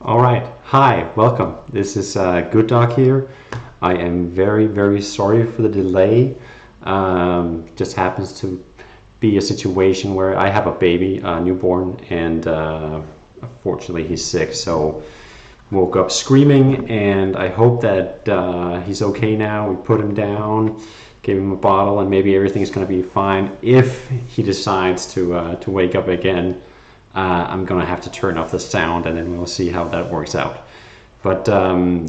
All right. Hi, welcome. This is GoodDog here. I am very sorry for the delay. Just happens to be a situation where I have a baby, a newborn, and unfortunately he's sick. So woke up screaming, and I hope that he's okay now. We put him down, gave him a bottle, and maybe everything's going to be fine. If he decides to wake up again, I'm gonna have to turn off the sound, and then we'll see how that works out. But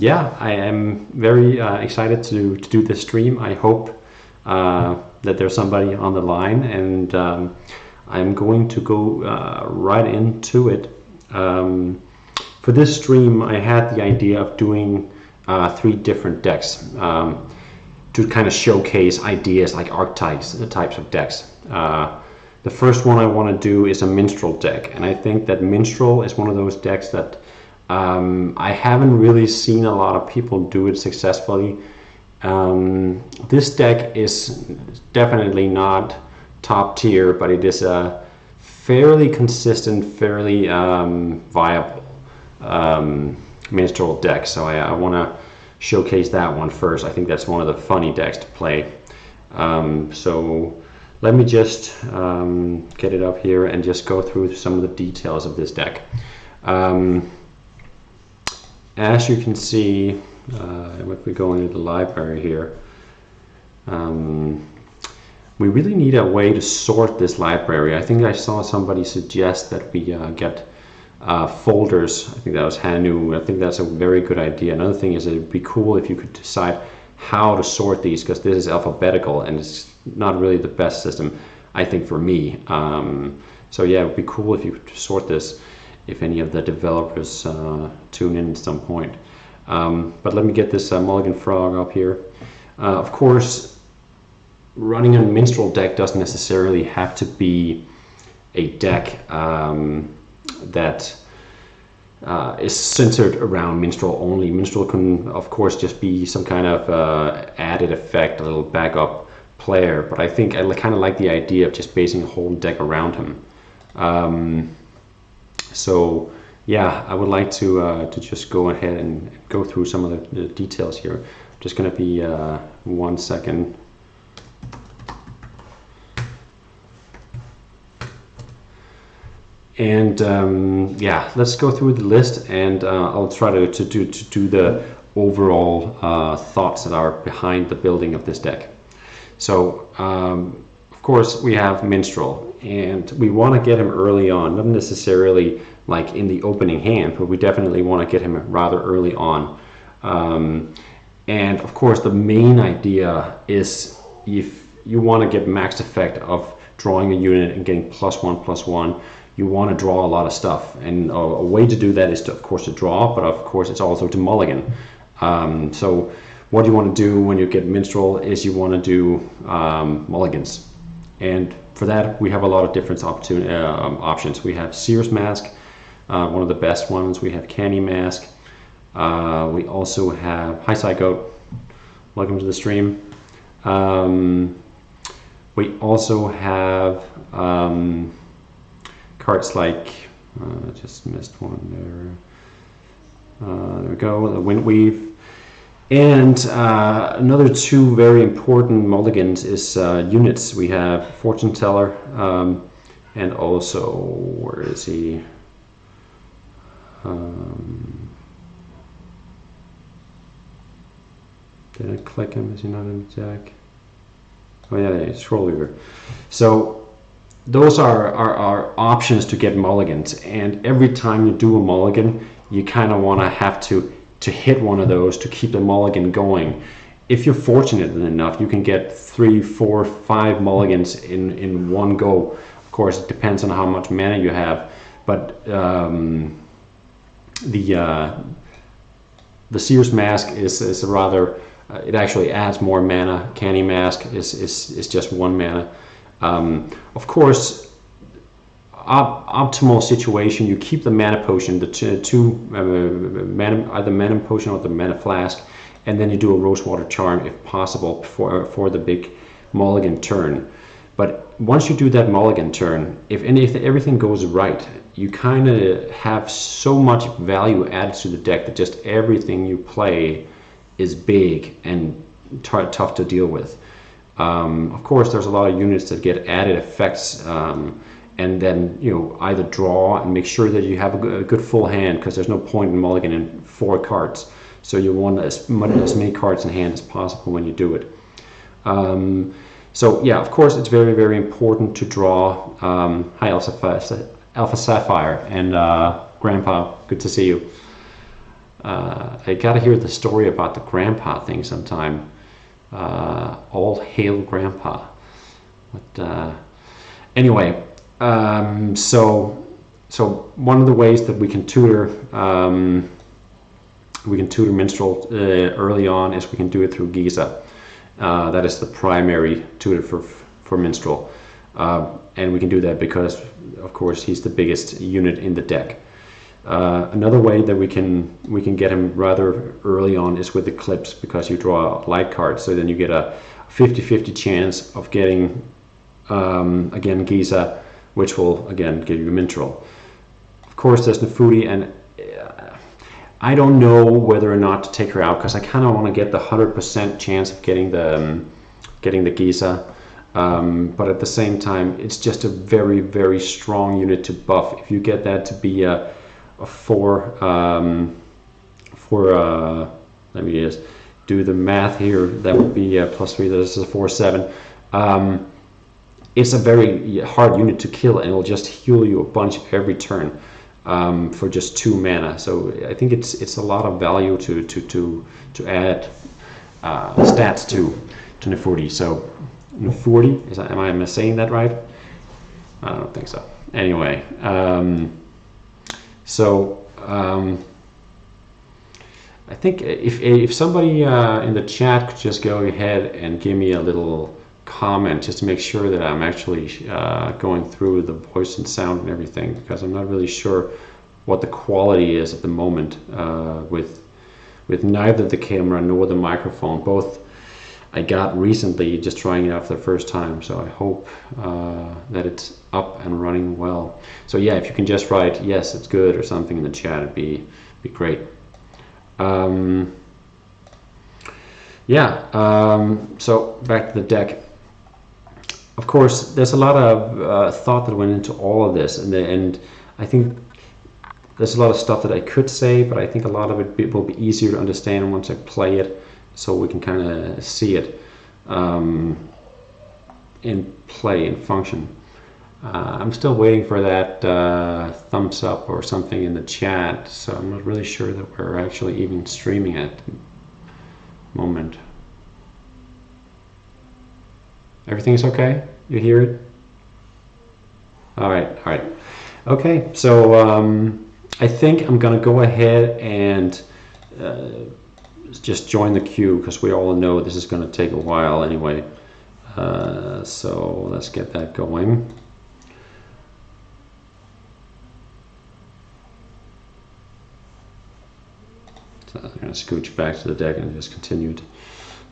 yeah, I am very excited to do this stream. I hope that there's somebody on the line, and I'm going to go right into it. For this stream, I had the idea of doing 3 different decks to kind of showcase ideas like archetypes, the types of decks. The first one I want to do is a Minstrel deck, and I think that Minstrel is one of those decks that I haven't really seen a lot of people do it successfully. This deck is definitely not top tier, but it is a fairly consistent, fairly viable Minstrel deck, so I want to showcase that one first. I think that's one of the funny decks to play. So let me just get it up here and just go through some of the details of this deck. As you can see, if we go into the library here, we really need a way to sort this library. I think I saw somebody suggest that we get folders. I think that was Hanu. I think that's a very good idea. Another thing is that it'd be cool if you could decide how to sort these, because this is alphabetical and it's not really the best system, I think, for me. So yeah, it would be cool if you could sort this, if any of the developers tune in at some point. But let me get this Mulligan Frog up here. Of course, running a Minstrel deck doesn't necessarily have to be a deck that is centered around Minstrel only. Minstrel can, of course, just be some kind of added effect, a little backup player, but I think I kind of like the idea of just basing a whole deck around him. So yeah, I would like to just go ahead and go through some of the details here. I'm just going to be 1 second. And yeah, let's go through the list, and I'll try to do the overall thoughts that are behind the building of this deck. So of course we have Minstrel, and we want to get him early on, not necessarily like in the opening hand, but we definitely want to get him rather early on. And of course the main idea is, if you want to get max effect of drawing a unit and getting +1/+1, you want to draw a lot of stuff, and a way to do that is to, of course, to draw, but of course it's also to mulligan. So what you want to do when you get Minstrel is you want to do mulligans, and for that we have a lot of different options. We have Seer's Mask, one of the best ones. We have Canny Mask. We also have Icicle. Welcome to the stream. We also have cards like, I just missed one there. There we go, the Windweave. And another 2 very important mulligans is units. We have Fortune Teller, and also, where is he? Did I click him? Is he not in the deck? Oh yeah, Scroll Weaver. So those are options to get mulligans, and every time you do a mulligan, you kind of want to have to hit one of those to keep the mulligan going. If you're fortunate enough, you can get 3, 4, 5 mulligans in one go. Of course, it depends on how much mana you have, but the Seer's Mask is a rather, it actually adds more mana. Canny Mask is just 1 mana. Of course, optimal situation, you keep the mana potion, the two either mana potion or the mana flask, and then you do a Rosewater Charm if possible for the big mulligan turn. But once you do that mulligan turn, if everything goes right, you kind of have so much value added to the deck that just everything you play is big and tough to deal with. Of course, there's a lot of units that get added effects, and then either draw and make sure that you have a good full hand, because there's no point in mulliganing 4 cards. So you want as many cards in hand as possible when you do it. So yeah, of course, it's very, very important to draw. Hi, AlphaSapphireX, and Grandpa, good to see you. I gotta hear the story about the grandpa thing sometime. All hail Grandpa. But anyway, so one of the ways that we can tutor Minstrel early on is we can do it through Giza. That is the primary tutor for Minstrel, and we can do that because, of course, he's the biggest unit in the deck. Another way that we can get him rather early on is with Eclipse, because you draw a light card, so then you get a 50-50 chance of getting again Giza, which will again give you Minstrel. Of course, there's Nefuti, and I don't know whether or not to take her out, because I kind of want to get the 100% chance of getting the Giza. But at the same time, it's just a very, very strong unit to buff. If you get that to be a 4, let me just do the math here, that would be +3, this is a 4/7. It's a very hard unit to kill, and it'll just heal you a bunch every turn for just 2 mana. So I think it's a lot of value to add stats to Nefuti. So Nefuti, am I saying that right? I don't think so. Anyway, I think if somebody in the chat could just go ahead and give me a little comment, just to make sure that I'm actually going through the voice and sound and everything, because I'm not really sure what the quality is at the moment with neither the camera nor the microphone. Both I got recently, just trying it out for the first time, so I hope that it's up and running well. So yeah, if you can just write yes, it's good or something in the chat, it'd be great. So back to the deck. Of course, there's a lot of thought that went into all of this, and I think there's a lot of stuff that I could say, but I think a lot of it will be easier to understand once I play it, so we can kind of see it in play and function. I'm still waiting for that thumbs up or something in the chat, so I'm not really sure that we're actually even streaming at the moment. Everything is okay? You hear it? All right. Okay, so I think I'm gonna go ahead and just join the queue, because we all know this is gonna take a while anyway. So let's get that going. So I'm gonna scooch back to the deck and just continue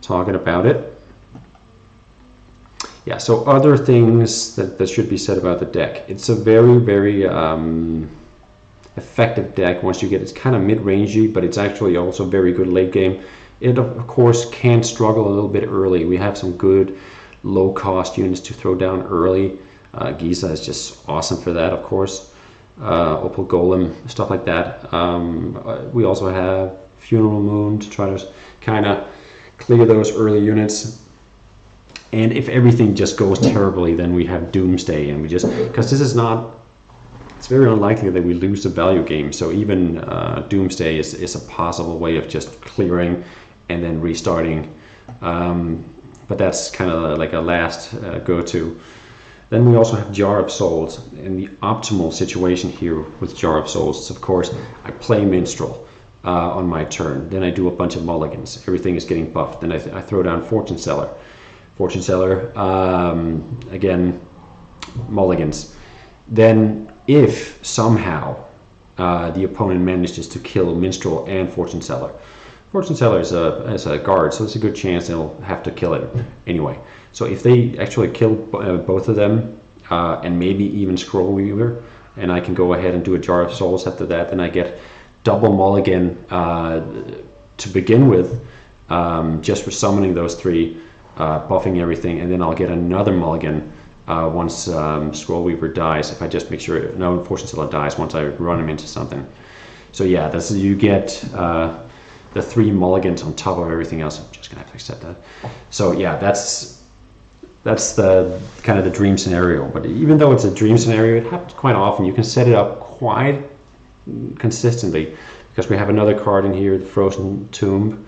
talking about it. Yeah, so other things that should be said about the deck. It's a very, very effective deck once you get it's kind of mid-rangey, but it's actually also very good late game. It, of course, can struggle a little bit early. We have some good low-cost units to throw down early. Giza is just awesome for that, of course. Opal Golem, stuff like that. We also have Funeral Moon to try to kind of clear those early units. And if everything just goes terribly, then we have Doomsday, and we just, because this is not, it's very unlikely that we lose the value game. So even Doomsday is a possible way of just clearing and then restarting. But that's kind of like a last go-to. Then we also have Jar of Souls. In the optimal situation here with Jar of Souls is, of course, I play Minstrel on my turn. Then I do a bunch of mulligans. Everything is getting buffed. Then I throw down Fortune Seller. Fortune Seller, again, mulligans. Then if somehow the opponent manages to kill Minstrel and Fortune Seller, Fortune Seller is a guard, so it's a good chance they'll have to kill it anyway. So if they actually kill both of them, and maybe even Scroll Weaver, and I can go ahead and do a Jar of Souls after that. Then I get double mulligan to begin with, just for summoning those three, buffing everything, and then I'll get another mulligan once Scroll Weaver dies, if I just make sure no Fortune Teller dies once I run him into something. So yeah, this is, you get the 3 mulligans on top of everything else. I'm just gonna have to accept that. So yeah, that's the kind of the dream scenario. But even though it's a dream scenario, it happens quite often. You can set it up quite consistently, because we have another card in here, the Frozen Tomb.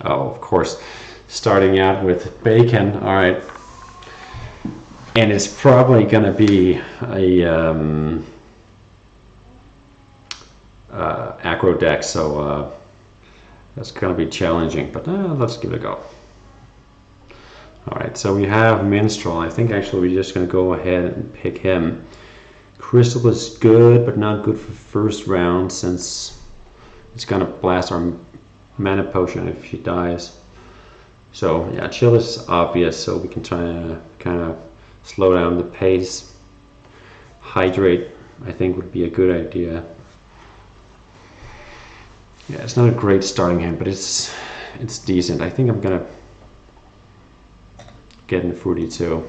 Oh, of course, starting out with Bacon. All right, and it's probably going to be a aggro deck, so that's going to be challenging. But let's give it a go. All right, so we have Minstrel. I think actually we're just going to go ahead and pick him. Crystal is good, but not good for first round, since it's going to blast our mana potion if she dies. So yeah, chill is obvious, so we can try to kind of slow down the pace. Hydrate, I think, would be a good idea. Yeah, it's not a great starting hand, but it's decent. I think I'm gonna get in Fruity too.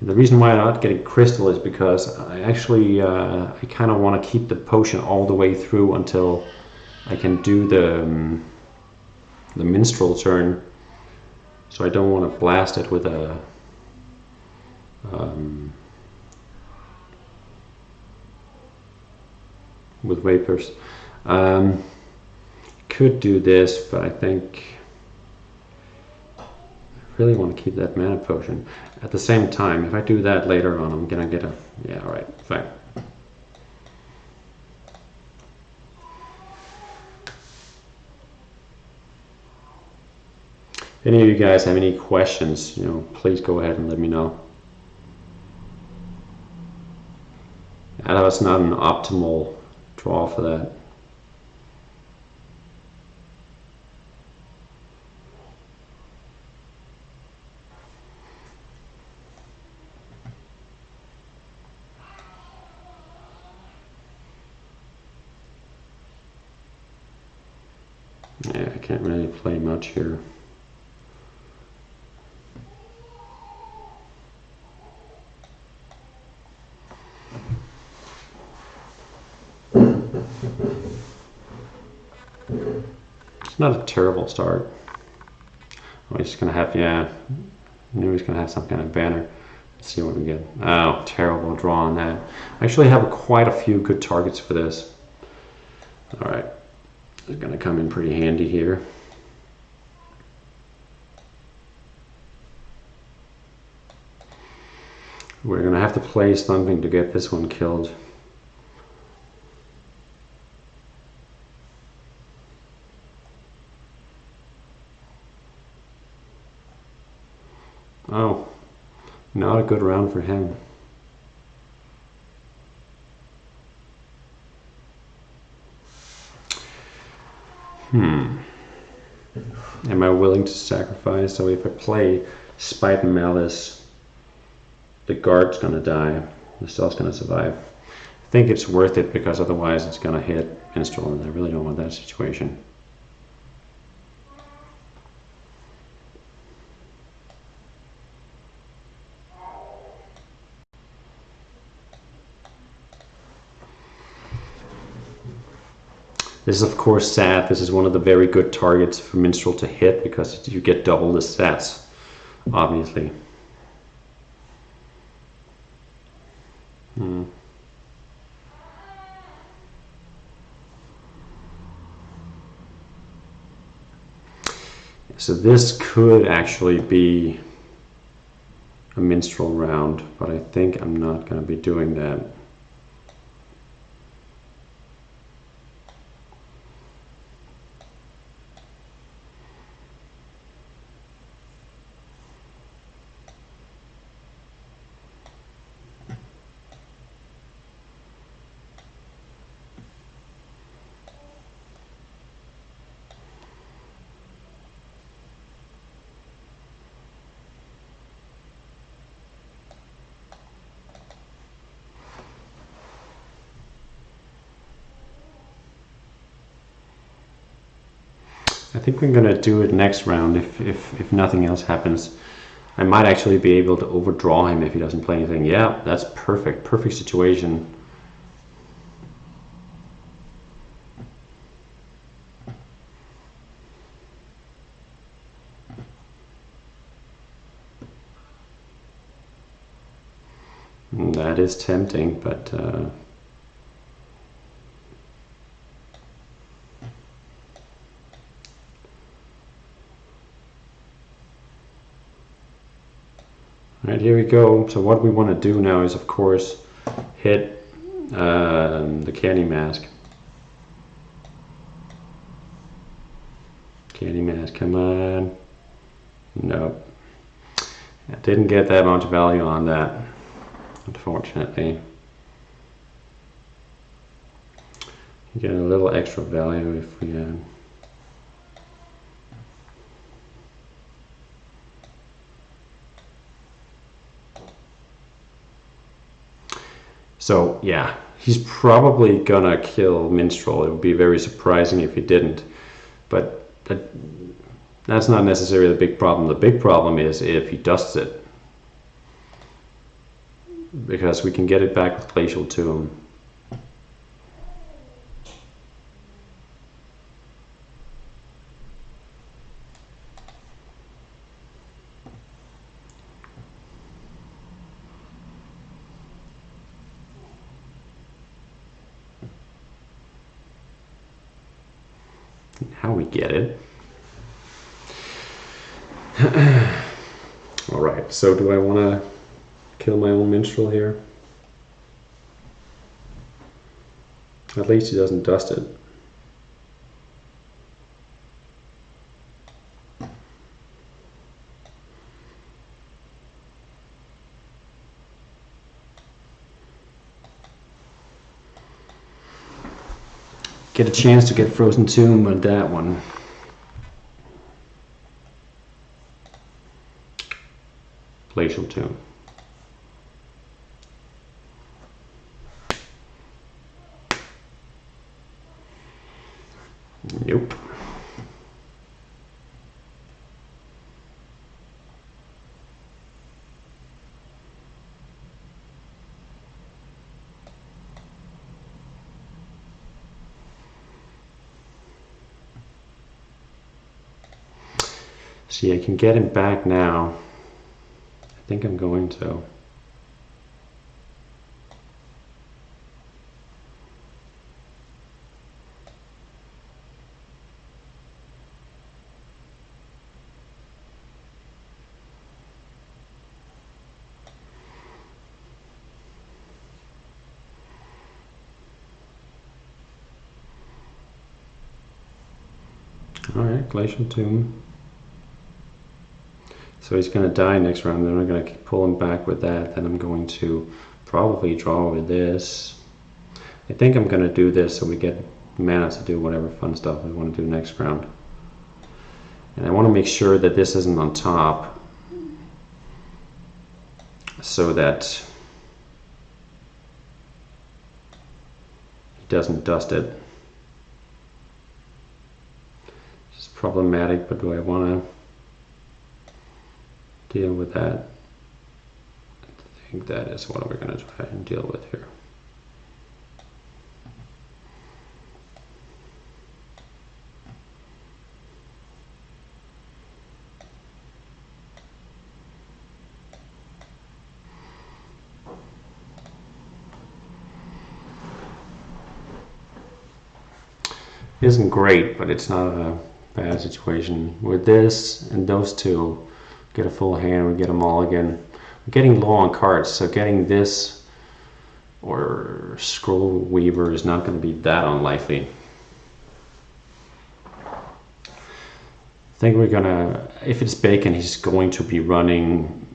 The reason why I'm not getting Crystal is because I actually I kind of want to keep the potion all the way through until I can do the Minstrel turn. So I don't want to blast it with a with Vapors. Could do this, but I think I really want to keep that mana potion. At the same time, if I do that later on, I'm gonna get a, yeah, all right, fine. If any of you guys have any questions, please go ahead and let me know. That was not an optimal draw for that. Yeah, I can't really play much here. It's not a terrible start. Oh, he's gonna have, yeah, I knew he's gonna have some kind of banner. Let's see what we get. Oh, terrible draw on that. I actually have quite a few good targets for this. All right, it's gonna come in pretty handy here. We're gonna have to play something to get this one killed. Oh, not a good round for him. Am I willing to sacrifice? So if I play Spite and Malice, the guard's gonna die, the cell's gonna survive. I think it's worth it, because otherwise it's gonna hit Minstrel, and I really don't want that situation. This is of course sad. This is one of the very good targets for Minstrel to hit, because you get double the stats, obviously. So this could actually be a Minstrel round, but I think I'm not going to be doing that. I think we're gonna do it next round if nothing else happens. I might actually be able to overdraw him if he doesn't play anything. Yeah, that's perfect. Perfect situation. That is tempting, but right, here we go. So what we want to do now is, of course, hit the Candy Mask. Candy Mask, come on. Nope. I didn't get that much value on that, unfortunately. You get a little extra value if we So yeah, he's probably gonna kill Minstrel. It would be very surprising if he didn't. But that's not necessarily the big problem. The big problem is if he dusts it. Because we can get it back with Glacial Tomb. How we get it. Alright, so do I want to kill my own Minstrel here? At least he doesn't dust it. Get a chance to get Frozen Tomb on that one. Glacial Tomb. Nope. See, I can get him back now. I think I'm going to. All right, Glacial Tomb. So he's going to die next round, then I'm going to pull him back with that, then I'm going to probably draw with this. I think I'm going to do this so we get mana to do whatever fun stuff we want to do next round. And I want to make sure that this isn't on top so that he doesn't dust it. It's problematic, but do I want to deal with that? I think that is what we're going to try and deal with here. Isn't great, but it's not a bad situation. With this and those two, get a full hand, we get them all again. We're getting low on cards, so getting this or Scroll Weaver is not going to be that unlikely. I think we're gonna, if it's Bacon, he's going to be running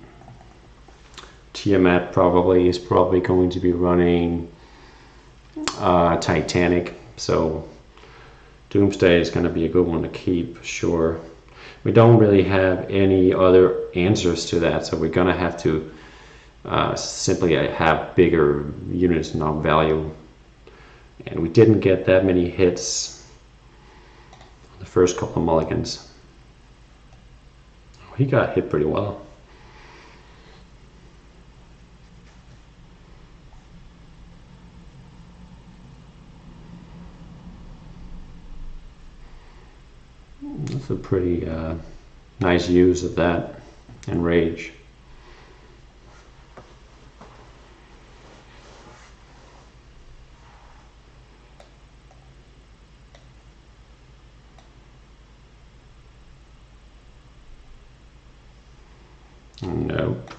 Tiamat probably. He's probably going to be running Titanic, so Doomsday is going to be a good one to keep, sure. We don't really have any other answers to that, so we're going to have to simply have bigger units in our value. And we didn't get that many hits the first couple of mulligans. He got hit pretty well. That's a pretty nice use of that and rage. Nope.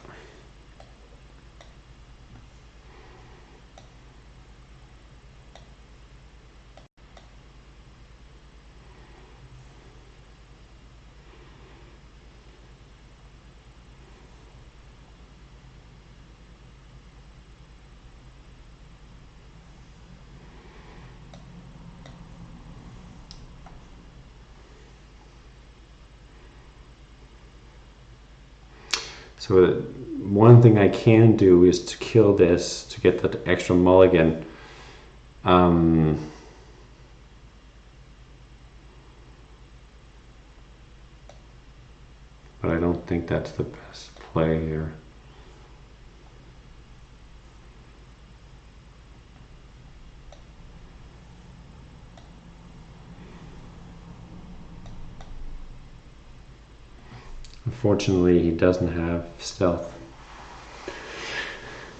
So one thing I can do is to kill this to get that extra mulligan. But I don't think that's the best play here. Unfortunately, he doesn't have stealth.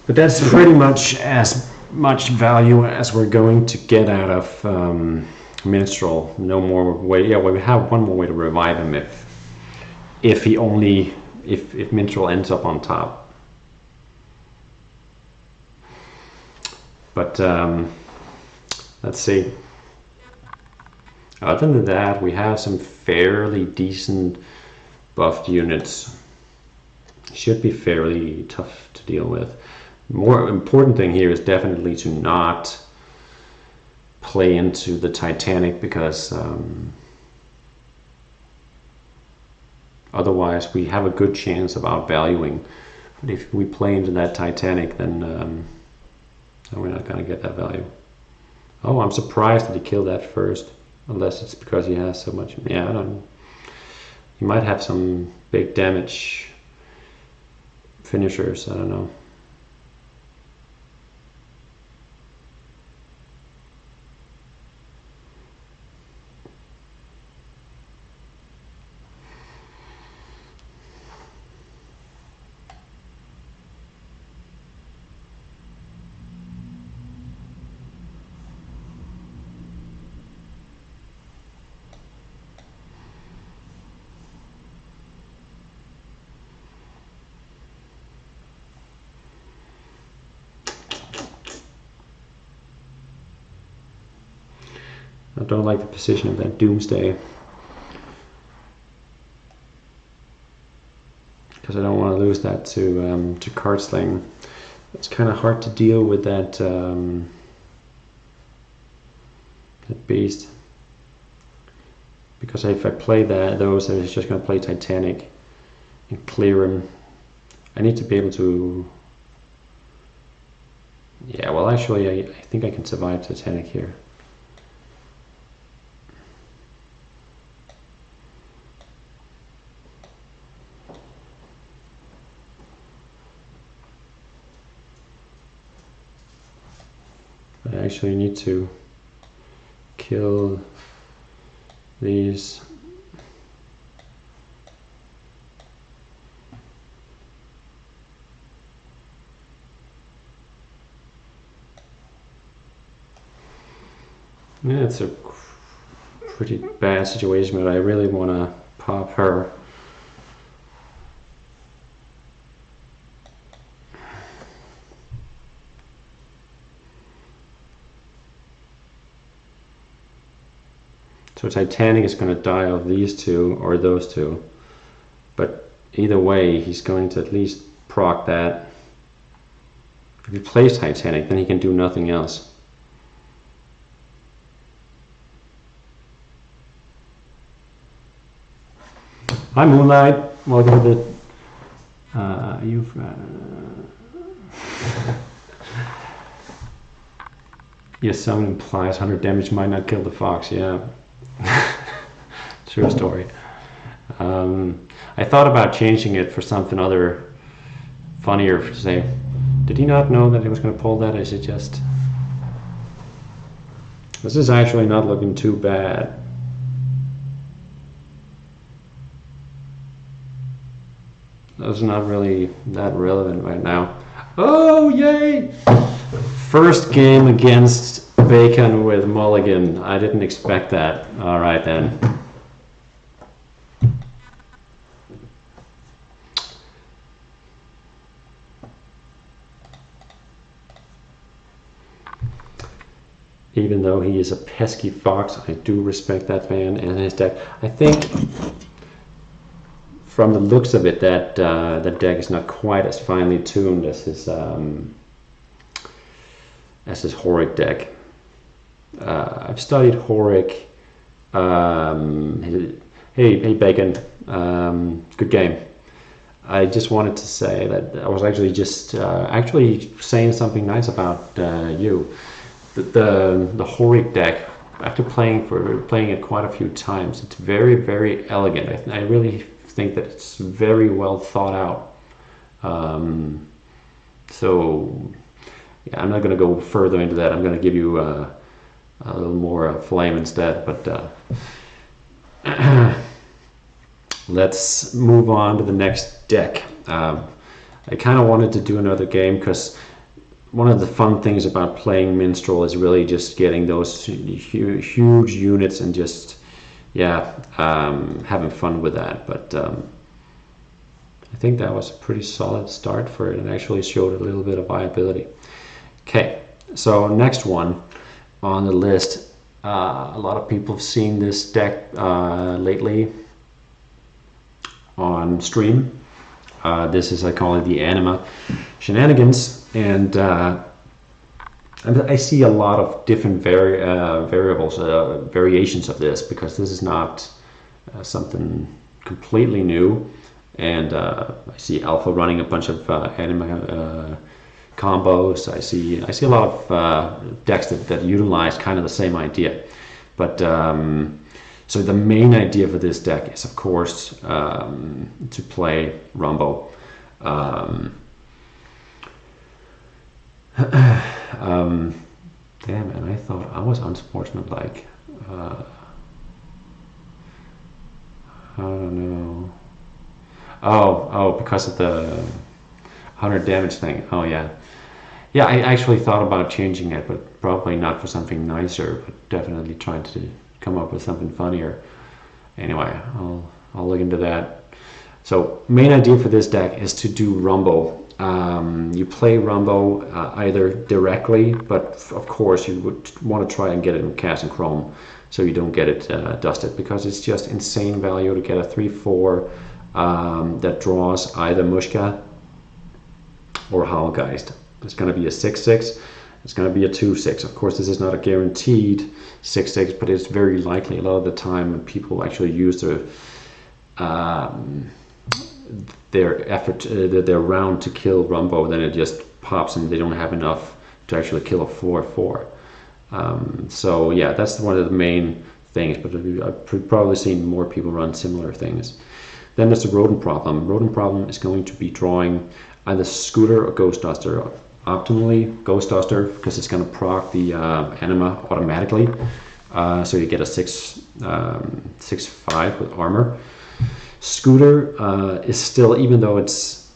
But that's pretty much as much value as we're going to get out of Minstrel. No more way. Yeah, well, we have one more way to revive him if Minstrel ends up on top. But let's see. Other than that, we have some fairly decent buffed units. Should be fairly tough to deal with. More important thing here is definitely to not play into the Titanic, because otherwise we have a good chance of outvaluing. But if we play into that Titanic, then we're not going to get that value. Oh, I'm surprised that he killed that first, unless it's because he has so much. Yeah, I don't know. He might have some big damage finishers, I don't know. I don't like the position of that Doomsday, because I don't want to lose that to Card Sling. It's kind of hard to deal with that that beast, because if I play those, it's just going to play Titanic and clear him. I need to be able to. Yeah, well, actually, I think I can survive Titanic here. I actually need to kill these. Yeah, it's a pretty bad situation, but I really want to pop her. So Titanic is going to die of these two or those two, but either way he's going to at least proc that. If he plays Titanic, then he can do nothing else. Hi Moonlight, welcome to the Your summon implies 100 damage might not kill the fox, yeah. True story. I thought about changing it for something other funnier to say. Did he not know that he was going to pull that? I suggest. This is actually not looking too bad. That's not really that relevant right now. Oh, yay! First game against Bacon with Mulligan. I didn't expect that. All right, then. Even though he is a pesky fox, I do respect that man and his deck. I think, from the looks of it, that the deck is not quite as finely tuned as his Horic deck. I've studied Horic. Hey Bacon, good game. I just wanted to say that I was actually just saying something nice about you. The Horic deck, after playing it quite a few times, it's very, very elegant. I really think that it's very well thought out. So yeah, I'm not going to go further into that. I'm going to give you a little more flame instead. But let's move on to the next deck. I kind of wanted to do another game because one of the fun things about playing Minstrel is really just getting those huge units and just, having fun with that. But I think that was a pretty solid start for it and actually showed a little bit of viability. Okay, so next one on the list. A lot of people have seen this deck lately on stream. This is, I call it the Anima Shenanigans. And I see a lot of different variations of this, because this is not something completely new. And I see Alpha running a bunch of Anima combos. I see a lot of decks that utilize kind of the same idea. But so the main idea for this deck is, of course, to play Rumbo. Damn, and I thought I was unsportsmanlike. I don't know. Oh, because of the 100 damage thing. Oh yeah. Yeah, I actually thought about changing it, but probably not for something nicer, but definitely trying to come up with something funnier. Anyway, I'll look into that. So main idea for this deck is to do Rumbo. You play Rumbo either directly, but of course you would want to try and get it in Cast and Chrome so you don't get it dusted, because it's just insane value to get a 3/4 that draws either Mushka or Howlgeist. It's going to be a 6/6. It's going to be a 2/6. Of course, this is not a guaranteed 6/6, but it's very likely a lot of the time when people actually use their effort, their round to kill Rumbo, then it just pops and they don't have enough to actually kill a 4/4. So yeah, that's one of the main things, but I've probably seen more people run similar things. Then there's the Rodent problem. Rodent problem is going to be drawing either Scooter or Ghost Duster. Optimally, Ghost Duster, because it's going to proc the Anima automatically. So you get a 6/5 with armor. Scooter is still, even though it's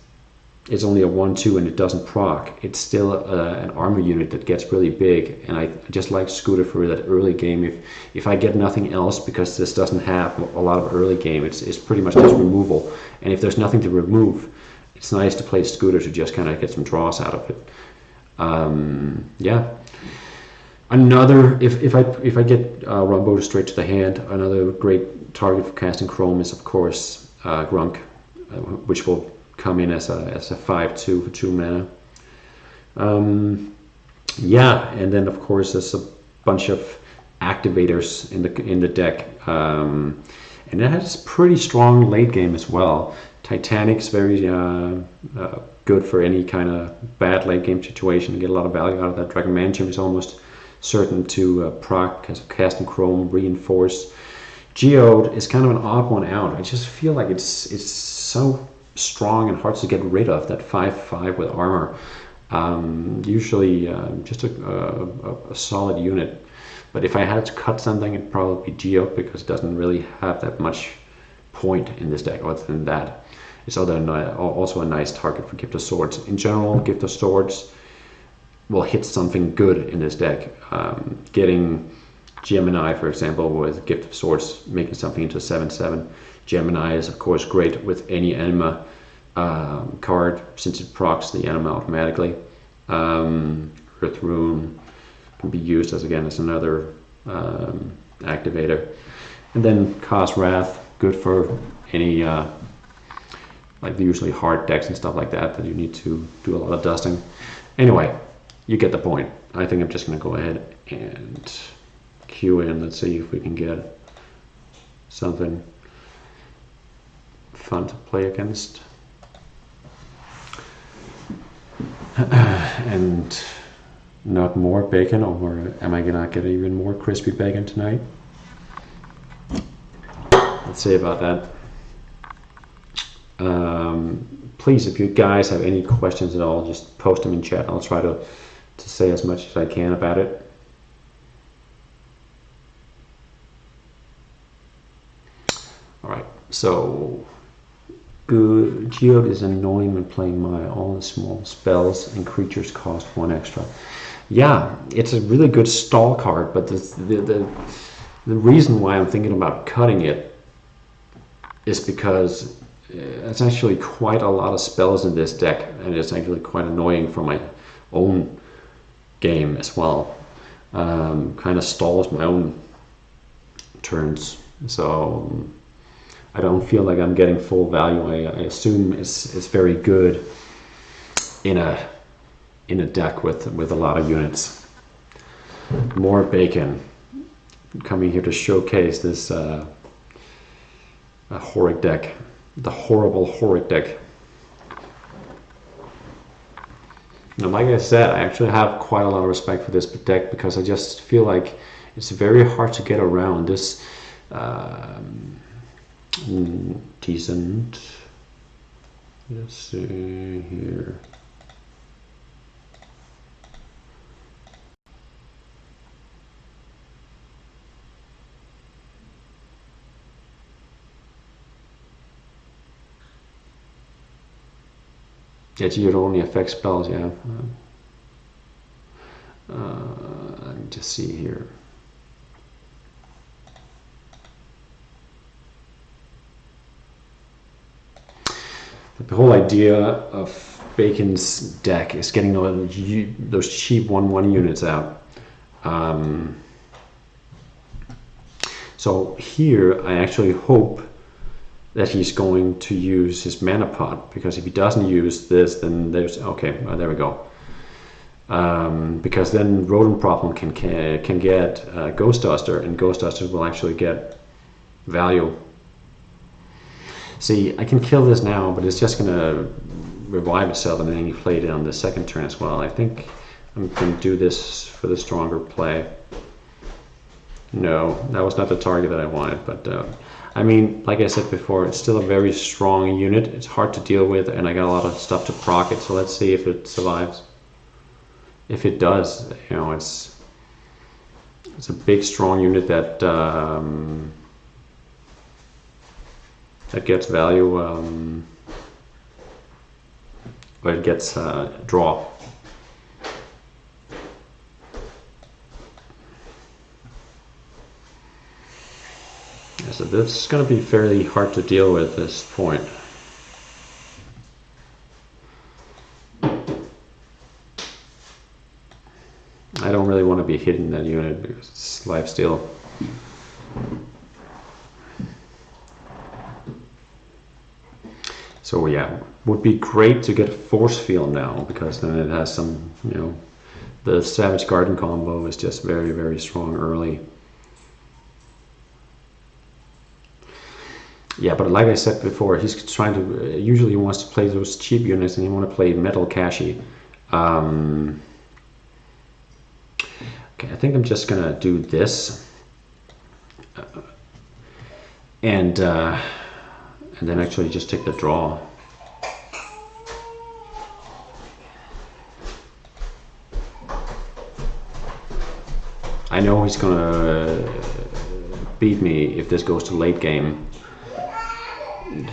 only a 1/2 and it doesn't proc, it's still an armor unit that gets really big, and I just like Scooter for that early game. If I get nothing else, because this doesn't have a lot of early game, it's pretty much just removal, and if there's nothing to remove, it's nice to play Scooter to just kind of get some draws out of it. Yeah. Another, if I get Rumbo straight to the hand, another great target for casting Chrome is, of course, Grunk, which will come in as a 5/2 for 2 mana. Yeah, and then of course there's a bunch of activators in the deck, and it has pretty strong late game as well. Titanic's very good for any kind of bad late game situation. You get a lot of value out of that. Dragon Mantium is almost certain to proc, because of Casting Chrome, reinforce. Geode is kind of an odd one out. I just feel like it's so strong and hard to get rid of, that 5/5 with armor. Usually just a solid unit. But if I had to cut something, it'd probably be Geode, because it doesn't really have that much point in this deck other than that. It's also a nice target for Gift of Swords. In general, Gift of Swords will hit something good in this deck. Getting Gemini, for example, with Gift of Swords, making something into 7/7. Gemini is, of course, great with any anima card, since it procs the anima automatically. Earth Rune can be used as another activator. And then Cause Wrath, good for any like usually hard decks and stuff like that you need to do a lot of dusting. Anyway, you get the point. I think I'm just going to go ahead and queue in. Let's see if we can get something fun to play against. And not more bacon, or am I gonna get even more crispy bacon tonight? Let's see about that. Please, if you guys have any questions at all, just post them in chat. I'll try to say as much as I can about it. All right, so Geode is annoying when playing Maya. All the small spells and creatures cost 1 extra. Yeah, it's a really good stall card, but the reason why I'm thinking about cutting it is because it's actually quite a lot of spells in this deck, and it's actually quite annoying for my own game as well. Kind of stalls my own turns, so I don't feel like I'm getting full value. I assume it's very good in a deck with a lot of units. More bacon. I'm coming here to showcase this Horric deck, the horrible Horric deck. Now, like I said, I actually have quite a lot of respect for this deck, because I just feel like it's very hard to get around. This decent. Let's see here. Yeah, Geode only affects spells, yeah. Let me just see here. But the whole idea of Bacon's deck is getting those cheap 1/1 units out. So here I actually hope that he's going to use his mana pot, because if he doesn't use this, then there's there we go. Because then Rodent Problem can get Ghost Duster, and Ghost Duster will actually get value. See, I can kill this now, but it's just gonna revive itself, and then you play it on the second turn as well. I think I'm gonna do this for the stronger play. No, that was not the target that I wanted, but I mean, like I said before, it's still a very strong unit. It's hard to deal with, and I got a lot of stuff to proc it, so let's see if it survives. If it does, you know, it's a big, strong unit that that gets value, or it gets draw. So this is going to be fairly hard to deal with at this point. I don't really want to be hitting that unit because it's lifesteal. So yeah, would be great to get Force Field now, because then it has some, you know, the Savage Garden combo is just very, very strong early. Yeah, but like I said before, he's trying to, usually he wants to play those cheap units, and he want to play Metal Kashi. Okay, I think I'm just gonna do this. and then actually just take the draw. I know he's gonna beat me if this goes to late game.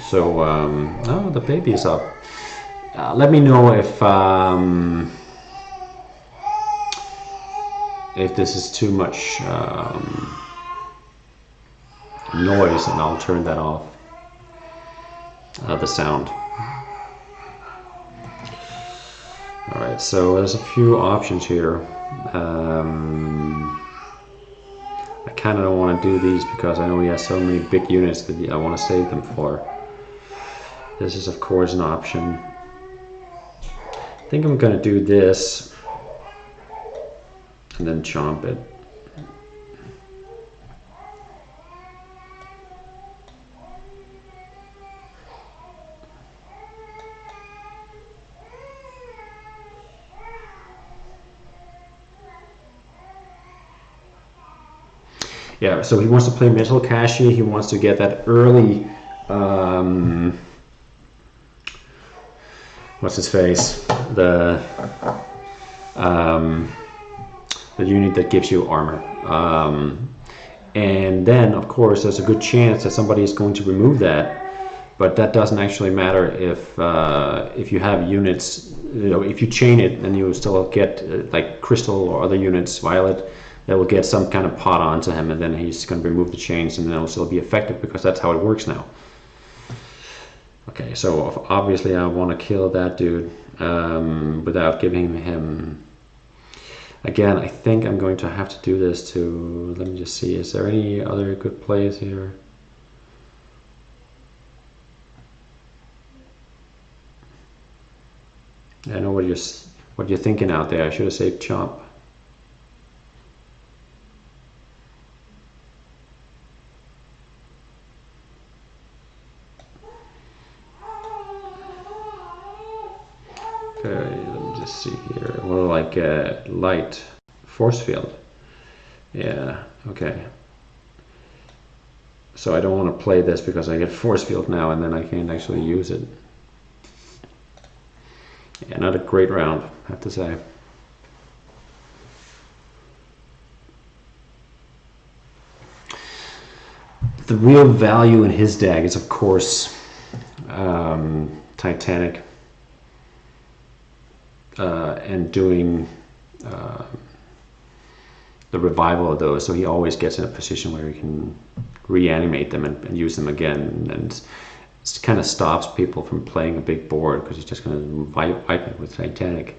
So, oh, the baby is up. Let me know if this is too much noise, and I'll turn that off. The sound. All right, so there's a few options here. I kind of don't want to do these because I know he has so many big units that I want to save them for. This is of course an option. I think I'm going to do this and then chomp it. Yeah, so he wants to play Metal Cashew. He wants to get that early, what's his face? The unit that gives you armor. And then, of course, there's a good chance that somebody is going to remove that. But that doesn't actually matter if you have units. You know, if you chain it, then you still get like Crystal or other units, Violet, that will get some kind of pot onto him, and then he's going to remove the chains, and then it'll still be effective because that's how it works now. Okay, so obviously I want to kill that dude without giving him. Again, I think I'm going to have to do this to. Let me just see. Is there any other good plays here? I know what you're thinking out there. I should have saved Chomp. Okay, let me just see here. Well, like light force field. Yeah, okay. So I don't want to play this because I get force field now and then I can't actually use it. Yeah, not a great round, I have to say. The real value in his deck is, of course, Titanic. And doing the revival of those, so he always gets in a position where he can reanimate them and use them again, and it kind of stops people from playing a big board because he's just going to wipe it with Titanic.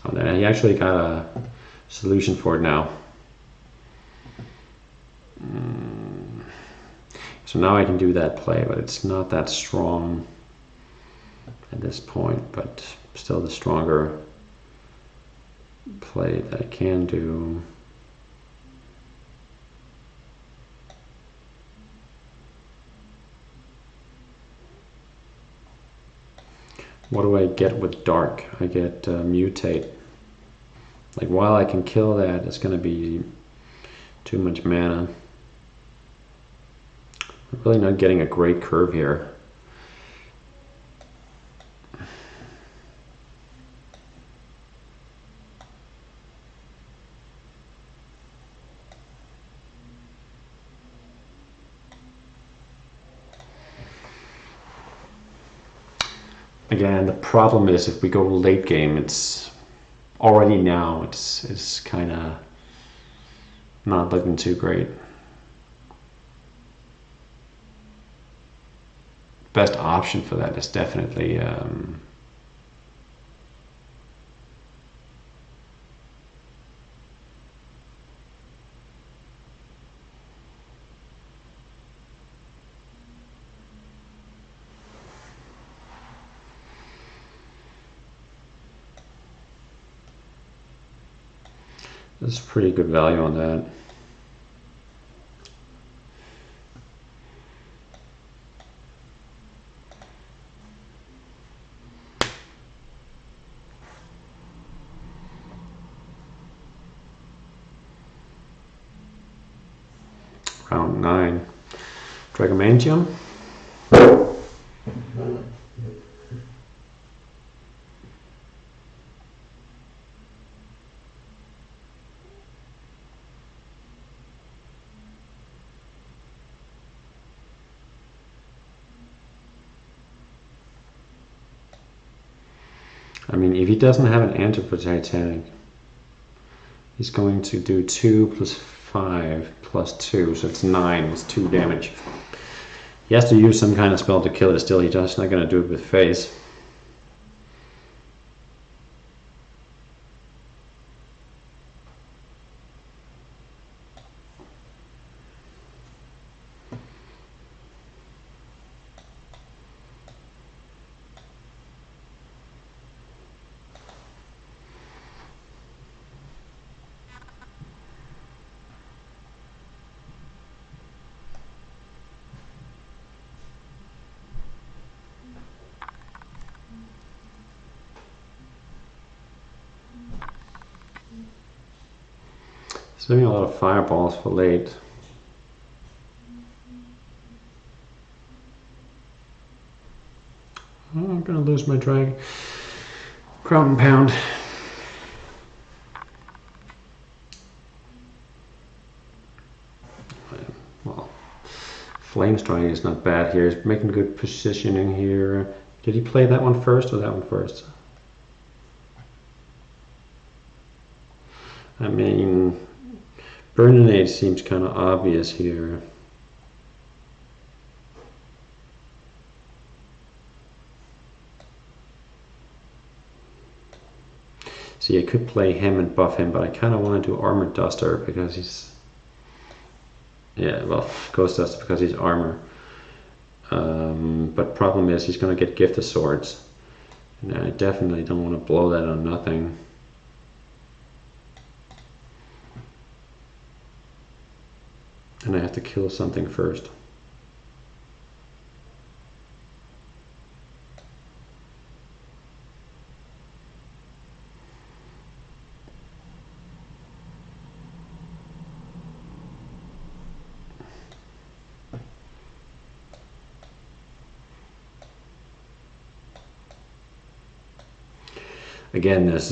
And he actually got a solution for it now. So now I can do that play, but it's not that strong at this point, but still the stronger play that I can do. What do I get with dark? I get mutate. Like, while I can kill that, it's going to be too much mana. I'm really not getting a great curve here. Again, the problem is if we go late game, it's already now, it's kind of not looking too great. Best option for that is definitely there's pretty good value on that. Round 9. Dragomantium. I mean, if he doesn't have an answer for Titanic, he's going to do 2 plus 5 plus 2, so it's 9. It's 2 damage. He has to use some kind of spell to kill it still. He's just not going to do it with face. He's doing a lot of fireballs for late. Oh, I'm gonna lose my drag. Crown and pound. Well, flame strike is not bad here. He's making good positioning here. Did he play that one first or that one first? I mean, Burninade seems kind of obvious here. See, I could play him and buff him, but I kind of want to do Armor Duster because he's... Yeah, well, Ghost Duster because he's armor. But problem is he's going to get Gift of Swords. And I definitely don't want to blow that on nothing. And I have to kill something first. Again, this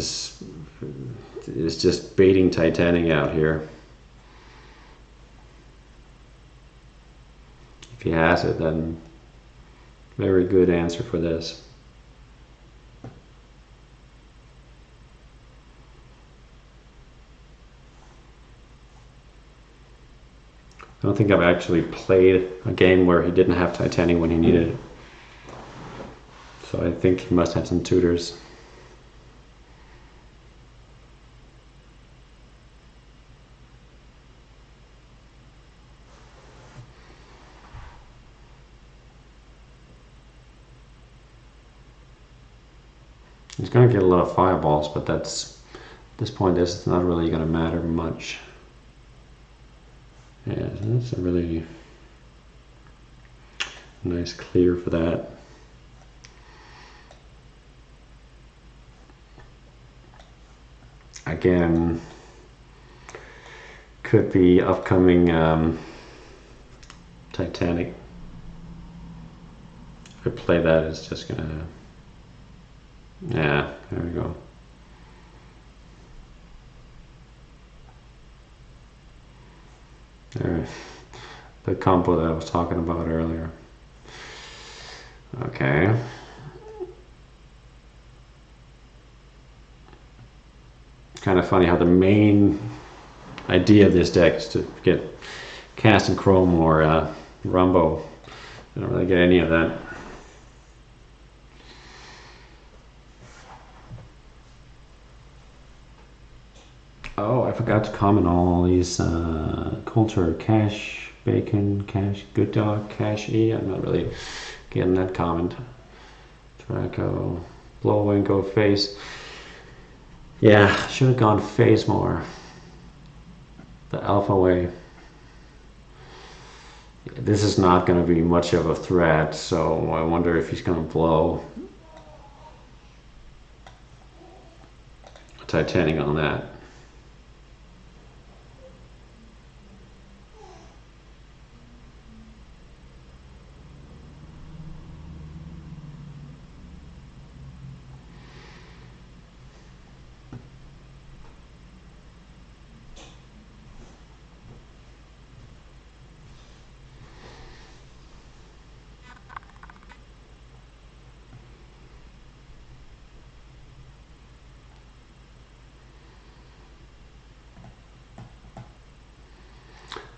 is just baiting Titanic out here. If he has it, then very good answer for this. I don't think I've actually played a game where he didn't have Titanic when he needed it. So I think he must have some tutors. He's going to get a lot of fireballs, but that's, at this point, this is not really going to matter much. Yeah, that's a really nice clear for that. Again, could be upcoming Titanic. If I play that, it's just going to... Yeah, there we go. There, the combo that I was talking about earlier. Okay. It's kind of funny how the main idea of this deck is to get Cast and Chrome or Rumbo. I don't really get any of that. Oh, I forgot to comment on all these culture, Cash, Bacon, Cash, GoodDog, Cash E. I'm not really getting that comment. Draco, Blow Away and Go Face. Yeah, should have gone Face more. The Alpha way. This is not going to be much of a threat, so I wonder if he's going to blow Titanic on that.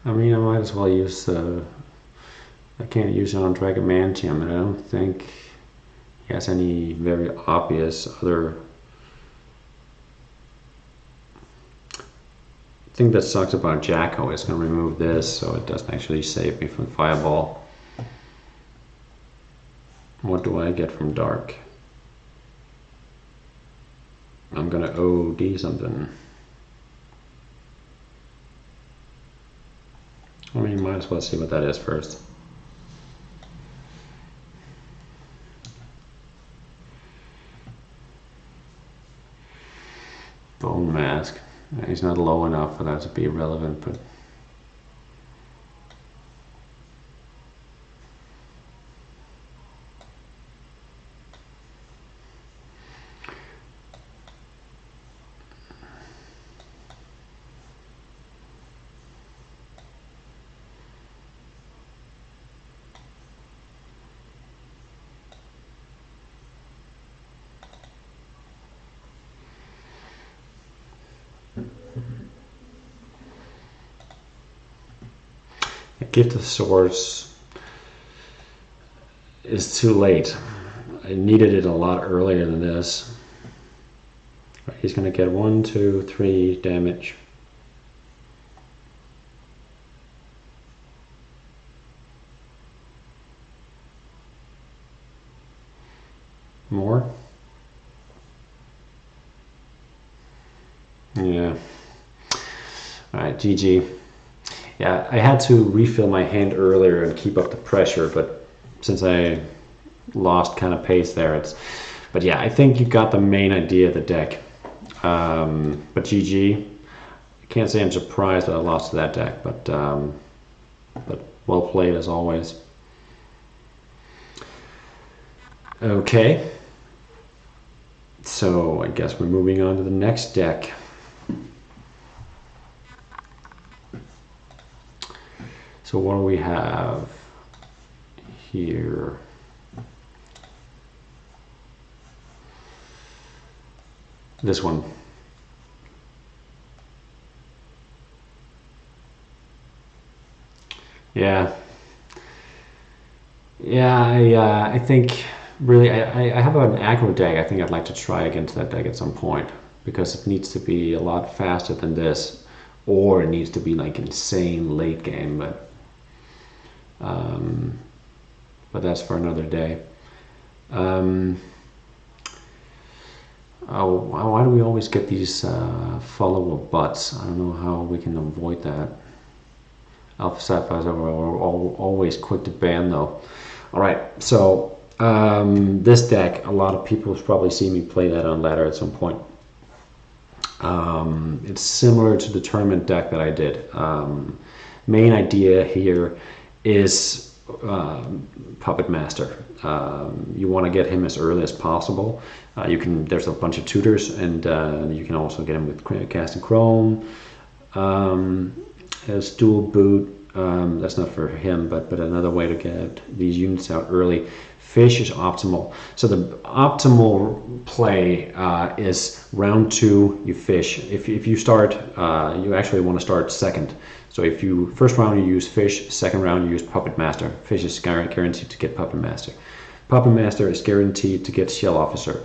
I mean, I might as well use I can't use it on Dragomantium, and I don't think he has any very obvious other. The thing that sucks about Jacko is going to remove this, so it doesn't actually save me from Fireball. What do I get from Dark? I'm going to OD something. I mean, might as well see what that is first. Bone Mask. He's not low enough for that to be relevant, but Gift of Swords is too late. I needed it a lot earlier than this. He's going to get 1, 2, 3 damage. More? Yeah. Alright, GG. Yeah, I had to refill my hand earlier and keep up the pressure, but since I lost kind of pace there, but yeah, I think you got the main idea of the deck. But GG. I can't say I'm surprised that I lost to that deck, but well played as always. Okay. So I guess we're moving on to the next deck. So what do we have here? This one. Yeah. Yeah, I think really I have an aggro deck. I think I'd like to try against that deck at some point because it needs to be a lot faster than this, or it needs to be like insane late game, but that's for another day. Why do we always get these follower butts? I don't know how we can avoid that. AlphaSapphireX are always quick to ban though. Alright, so this deck, a lot of people have probably seen me play that on ladder at some point. It's similar to the tournament deck that I did. Main idea here is Puppet Master. You want to get him as early as possible. There's a bunch of tutors, and you can also get him with Casting Chrome. As dual boot, that's not for him, but another way to get these units out early. Fish is optimal. So the optimal play is round 2, you fish. If you start, you actually want to start second. So if first round you use Fish, second round you use Puppet Master. Fish is guaranteed to get Puppet Master. Puppet Master is guaranteed to get Shell Officer.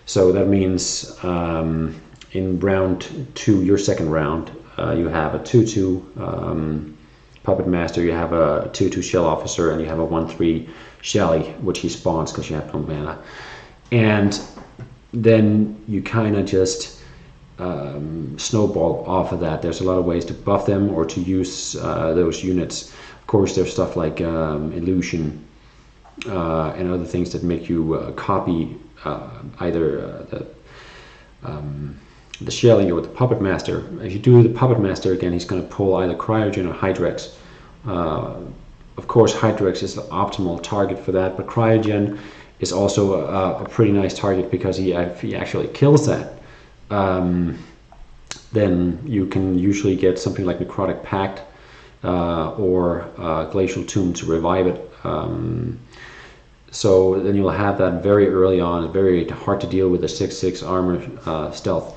So that means in round 2, your second round, you have a 2-2 Puppet Master, you have a 2-2 Shell Officer, and you have a 1-3 Shelly, which he spawns because you have no mana. And then you kind of just snowball off of that. There's a lot of ways to buff them or to use those units. Of course, there's stuff like Illusion and other things that make you copy either the Shelly or the Puppet Master. If you do the Puppet Master again, he's going to pull either Cryogen or Hydrex. Of course, Hydrex is the optimal target for that, but Cryogen is also a pretty nice target because he actually kills that. Then you can usually get something like Necrotic Pact or Glacial Tomb to revive it. So then you'll have that very early on. It's very hard to deal with the 6/6 armor stealth.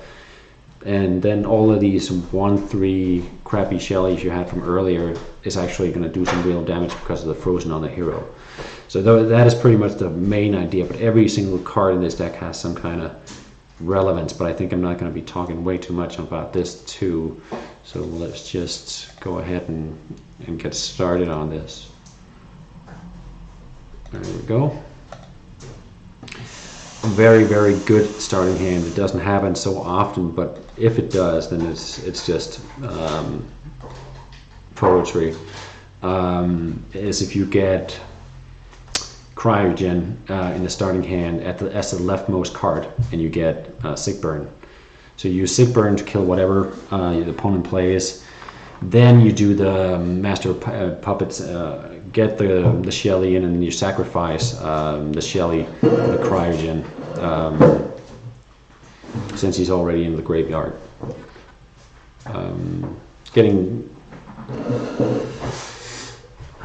and then all of these 1/3 crappy Shellies you had from earlier is actually going to do some real damage because of the frozen on the hero. So that is pretty much the main idea, but every single card in this deck has some kind of relevance, but I think I'm not going to be talking way too much about this too. So let's just go ahead and get started on this. There we go. A very, very good starting hand. It doesn't happen so often, but if it does, then it's just poetry. Is if you get Cryogen in the starting hand as the leftmost card, and you get Sick Burn. So you use Sick Burn to kill whatever the opponent plays. Then you do the Master of Puppets, get the Shelly in, and then you sacrifice the Shelly for the Cryogen, since he's already in the graveyard.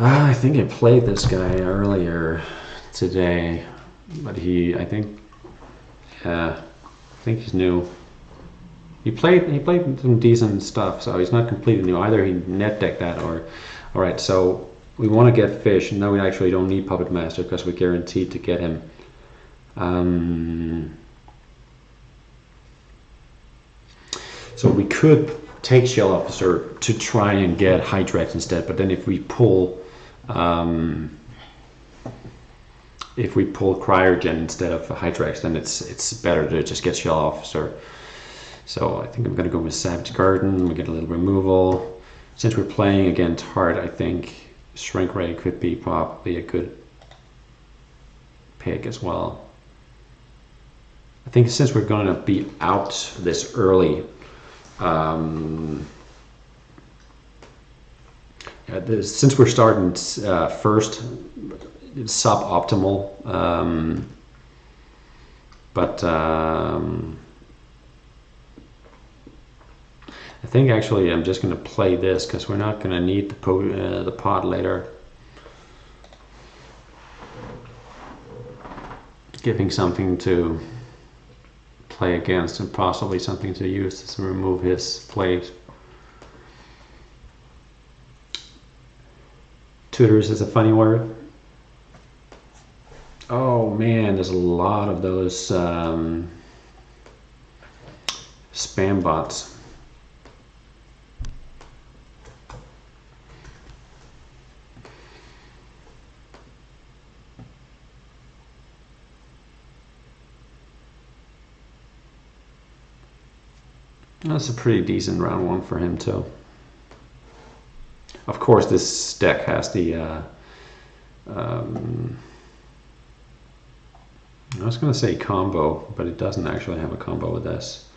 I think I played this guy earlier today, but I think he's new. He played some decent stuff, so he's not completely new. Either he net decked that or... Alright, so we want to get Fish, and now we actually don't need Puppet Master because we're guaranteed to get him. So we could take Shell Officer to try and get Hydrex instead, but then if we pull Cryogen instead of Hydrex, then it's better to just get Shell Officer. So I think I'm going to go with Savage Garden. We get a little removal. Since we're playing against Heart, I think Shrink Ray could be probably a good pick as well. I think since we're going to be out this early, since we're starting first, it's suboptimal, but I think actually I'm just going to play this because we're not going to need the pot later. Giving something to play against and possibly something to use to remove his plays. Tutors is a funny word. Oh man, there's a lot of those spam bots. That's a pretty decent round one for him too. Of course, this deck has the I was going to say combo, but it doesn't actually have a combo with this.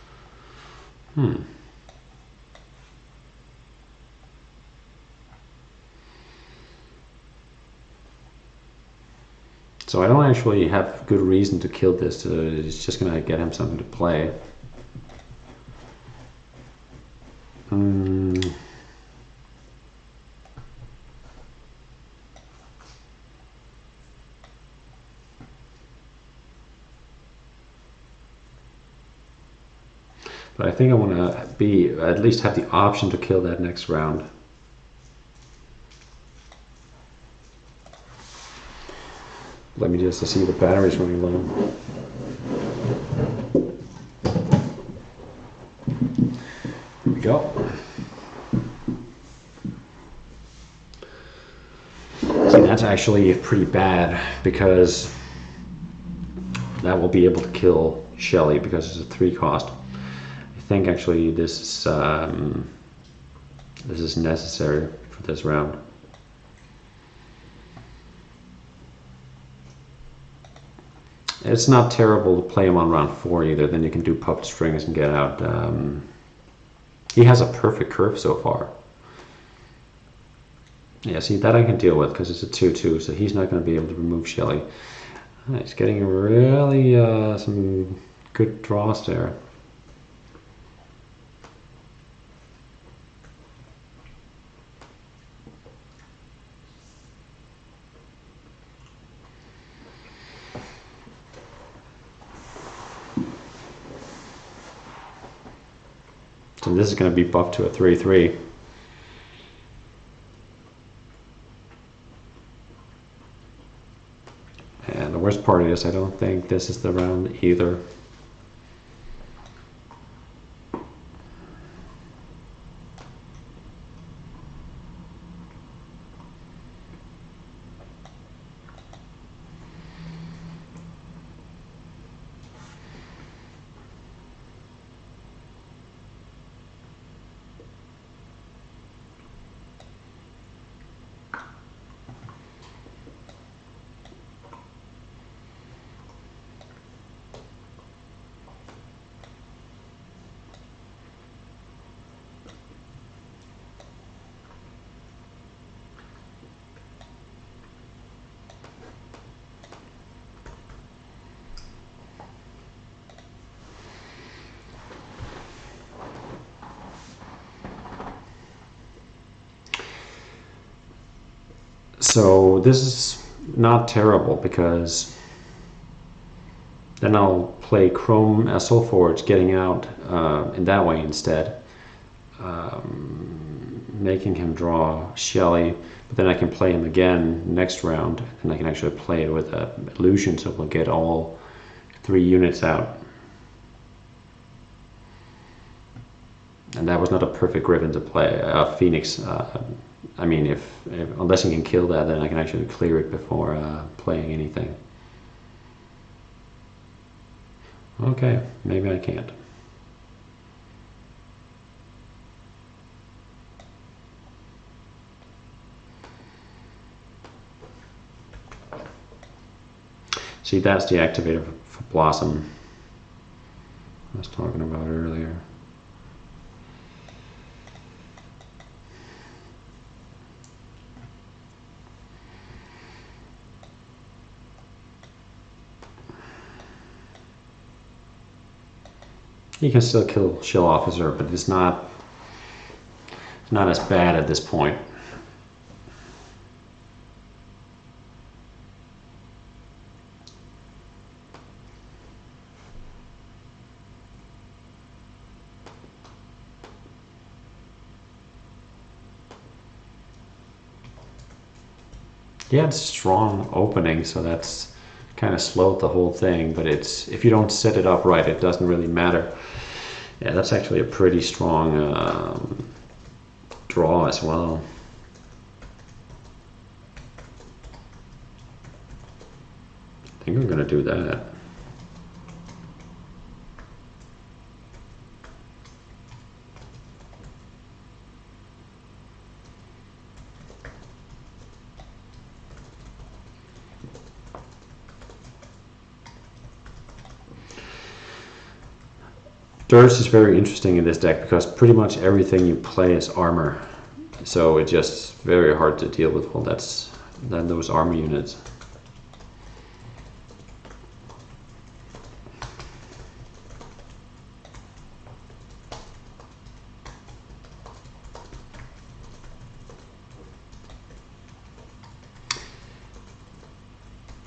So I don't actually have good reason to kill this. It's just going to get him something to play. But I think I want to at least have the option to kill that next round. Let me just see the batteries running low. Here we go. See, that's actually pretty bad because that will be able to kill Shelly because it's a 3 cost. I think actually this is necessary for this round. It's not terrible to play him on round 4 either. Then you can do puppet strings and get out. He has a perfect curve so far. Yeah, see, that I can deal with because it's a 2/2, so he's not going to be able to remove Shelly. He's getting really some good draws there. So this is going to be buffed to a 3/3. And the worst part is I don't think this is the round either. So this is not terrible because then I'll play Chrome as Sulforge, getting out in that way instead, making him draw Shelley, but then I can play him again next round, and I can actually play it with Illusion, so we'll get all 3 units out. And that was not a perfect Griffin to play, Phoenix. I mean, if unless you can kill that, then I can actually clear it before playing anything. Okay, maybe I can't. See, that's the activator for Blossom I was talking about earlier. You can still kill Shield Officer, but it's not as bad at this point. Yeah, it's a strong opening, so that's kind of slowed the whole thing, but it's, if you don't set it up right, it doesn't really matter. Yeah, that's actually a pretty strong draw as well. I think I'm going to do that. Durst is very interesting in this deck because pretty much everything you play is armor, so it's just very hard to deal with all those armor units.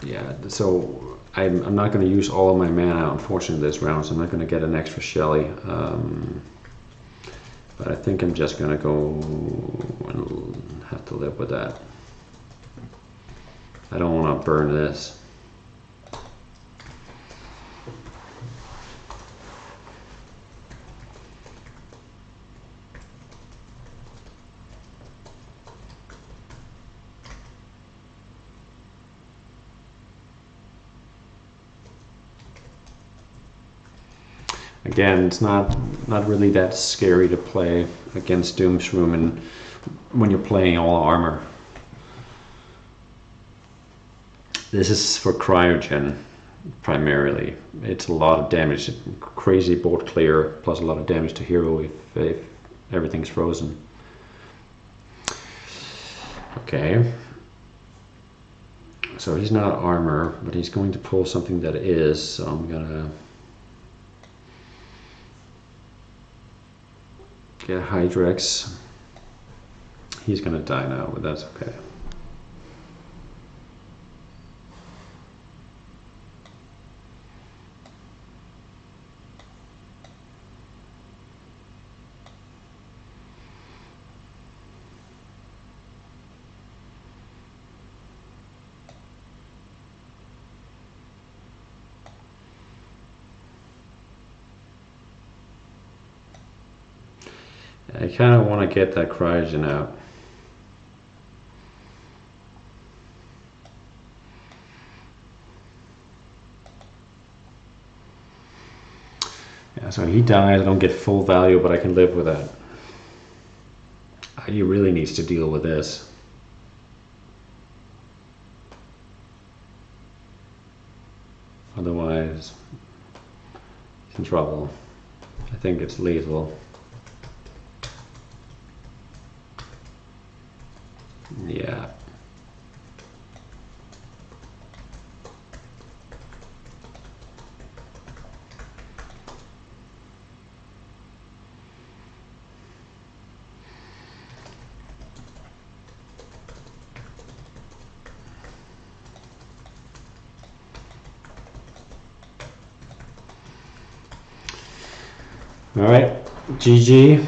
Yeah, so I'm not going to use all of my mana, unfortunately, this round, so I'm not going to get an extra Shelley. But I think I'm just going to go and have to live with that. I don't want to burn this. Again, it's not really that scary to play against Doomshroom and when you're playing all armor. This is for Cryogen primarily. It's a lot of damage, crazy board clear, plus a lot of damage to hero if everything's frozen. Okay. So he's not armor, but he's going to pull something that is, so I'm gonna get Hydrex. He's gonna die now, but that's okay. I kind of want to get that cryogen out. Yeah, so he dies, I don't get full value, but I can live with that. He really needs to deal with this. Otherwise, he's in trouble. I think it's lethal. Yeah. All right, GG.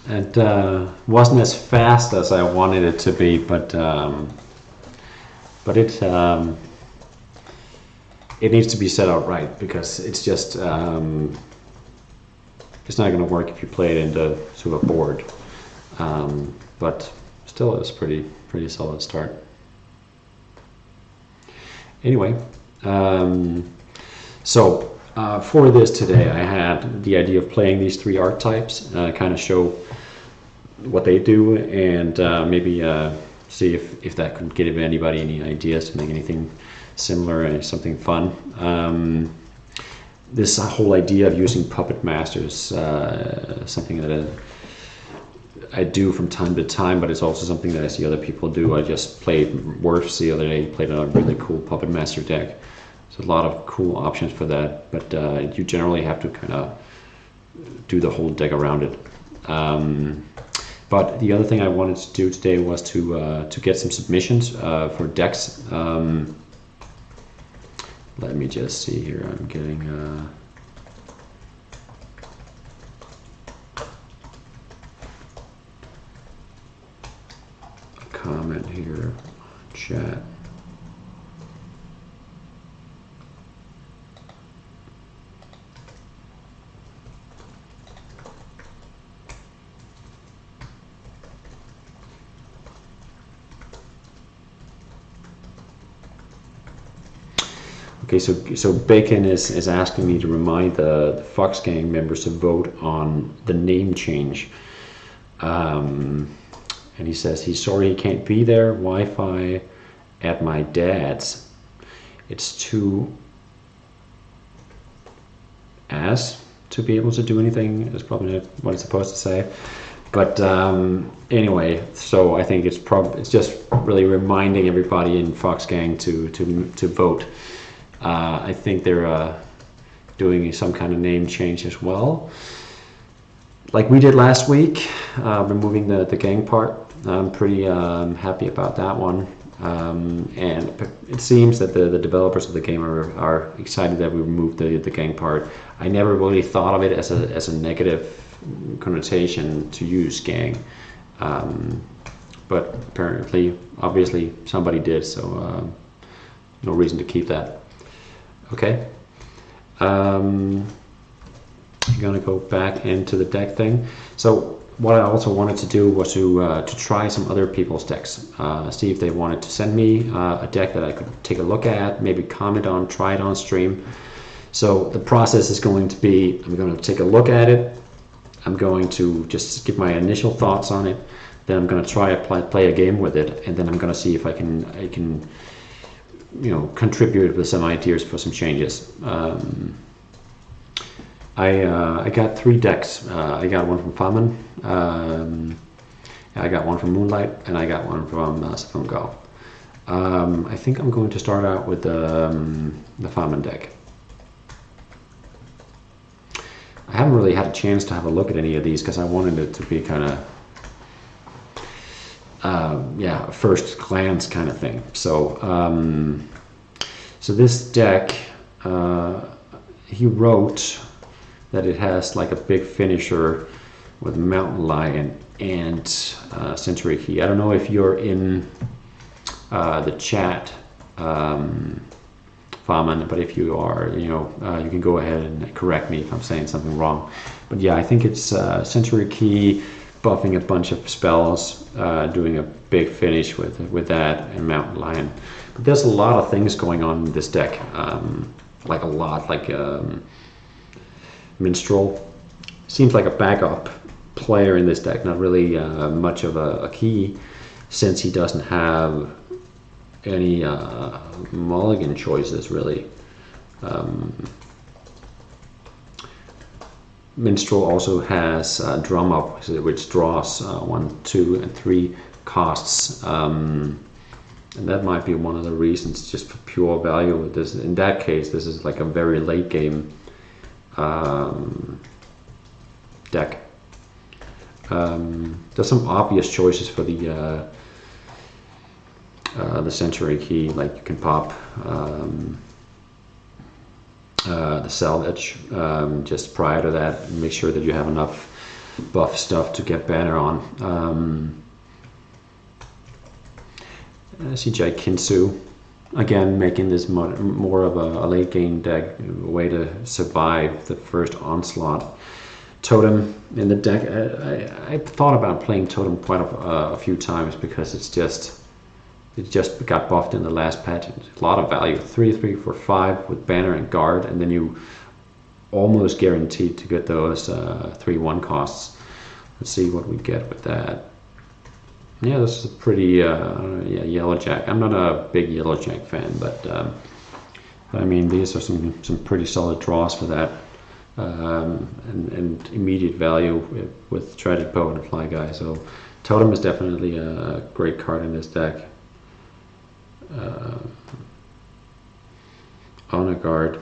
It wasn't as fast as I wanted it to be, but it needs to be set out right, because it's just it's not going to work if you play it into a board. But still, it's pretty solid start. Anyway, so. For this today, I had the idea of playing these three archetypes, kind of show what they do, and maybe see if that could give anybody any ideas to make anything similar and something fun. This whole idea of using puppet masters, something that I do from time to time, but it's also something that I see other people do. I just played Worfs the other day, played a really cool puppet master deck. There's a lot of cool options for that, but you generally have to kind of do the whole deck around it. But the other thing I wanted to do today was to get some submissions for decks. Let me just see here. I'm getting a comment here, chat. Okay, so Bacon is asking me to remind the Fox Gang members to vote on the name change. And he says he's sorry he can't be there. Wi-Fi at my dad's. It's too ass to be able to do anything. Is probably not what it's supposed to say. But anyway, so I think it's just really reminding everybody in Fox Gang to vote. I think they're doing some kind of name change as well, like we did last week, removing the gang part. I'm pretty happy about that one, and it seems that the developers of the game are excited that we removed the gang part. I never really thought of it as a negative connotation to use gang, but apparently, obviously, somebody did, so no reason to keep that. Okay, I'm gonna go back into the deck thing. So what I also wanted to do was to try some other people's decks, see if they wanted to send me a deck that I could take a look at, maybe comment on, try it on stream. So the process is going to be, I'm going to take a look at it, I'm going to just give my initial thoughts on it, then I'm going to try to play a game with it, and then I'm going to see if I can contribute with some ideas for some changes. I got 3 decks. I got one from Faman, I got one from Moonlight, and I got one from Go. I think I'm going to start out with the Faman deck. I haven't really had a chance to have a look at any of these because I wanted it to be kind of first glance kind of thing. So so this deck, he wrote that it has like a big finisher with Mountain Lion and Century Key. I don't know if you're in the chat, Farman, but if you are, you can go ahead and correct me if I'm saying something wrong. But yeah, I think it's Century Key, buffing a bunch of spells, doing a big finish with that, and Mountain Lion. But there's a lot of things going on in this deck, like Minstrel. Seems like a backup player in this deck, not really much of a key, since he doesn't have any mulligan choices really. Minstrel also has Drum Up, which draws 1, 2, and 3 costs, and that might be one of the reasons, just for pure value with this. In that case, this is like a very late game deck. There's some obvious choices for the Century Key, like you can pop the Salvage just prior to that, and make sure that you have enough buff stuff to get banner on. CGI Kinsu, again making this more of a late game deck, a way to survive the first onslaught. Totem in the deck, I thought about playing Totem quite a few times, because it just got buffed in the last patch. A lot of value, 3, 3 for 5 with banner and guard, and then you almost guaranteed to get those 3/1 costs. Let's see what we get with that. Yeah, this is a pretty Yellowjack. I'm not a big Yellowjack fan, but I mean, these are some pretty solid draws for that, and immediate value with Tragic Poet and Fly Guy. So Totem is definitely a great card in this deck. Honor Guard.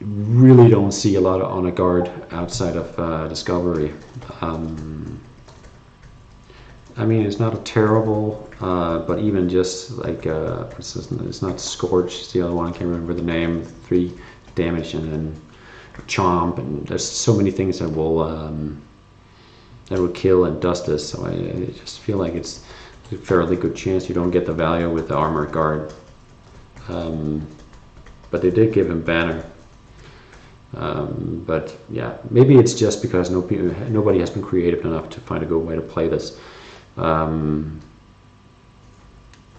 Really don't see a lot of Honor Guard outside of Discovery. I mean, it's not a terrible, but even just like, it's not Scorch, it's the other one, I can't remember the name, 3 damage and then Chomp, and there's so many things that will kill and dust this, so I just feel like it's a fairly good chance you don't get the value with the Armor Guard. But they did give him banner. But yeah, maybe it's just because nobody has been creative enough to find a good way to play this.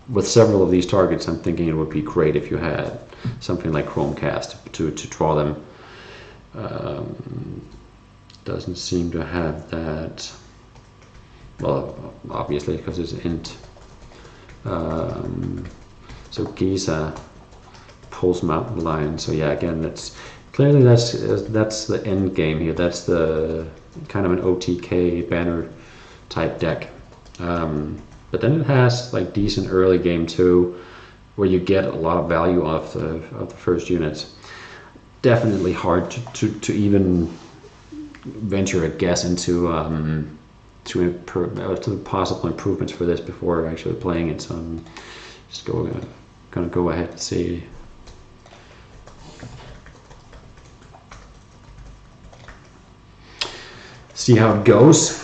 With several of these targets, I'm thinking it would be great if you had something like Chromecast to draw them. Doesn't seem to have that. Well, obviously because it's int. So Giza pulls Mountain Lion. So yeah, again, that's clearly that's the end game here. That's the kind of an OTK banner type deck. But then it has like decent early game too, where you get a lot of value off the first units. Definitely hard to even venture a guess into to possible improvements for this before actually playing it. So I'm just gonna go ahead and see. See how it goes.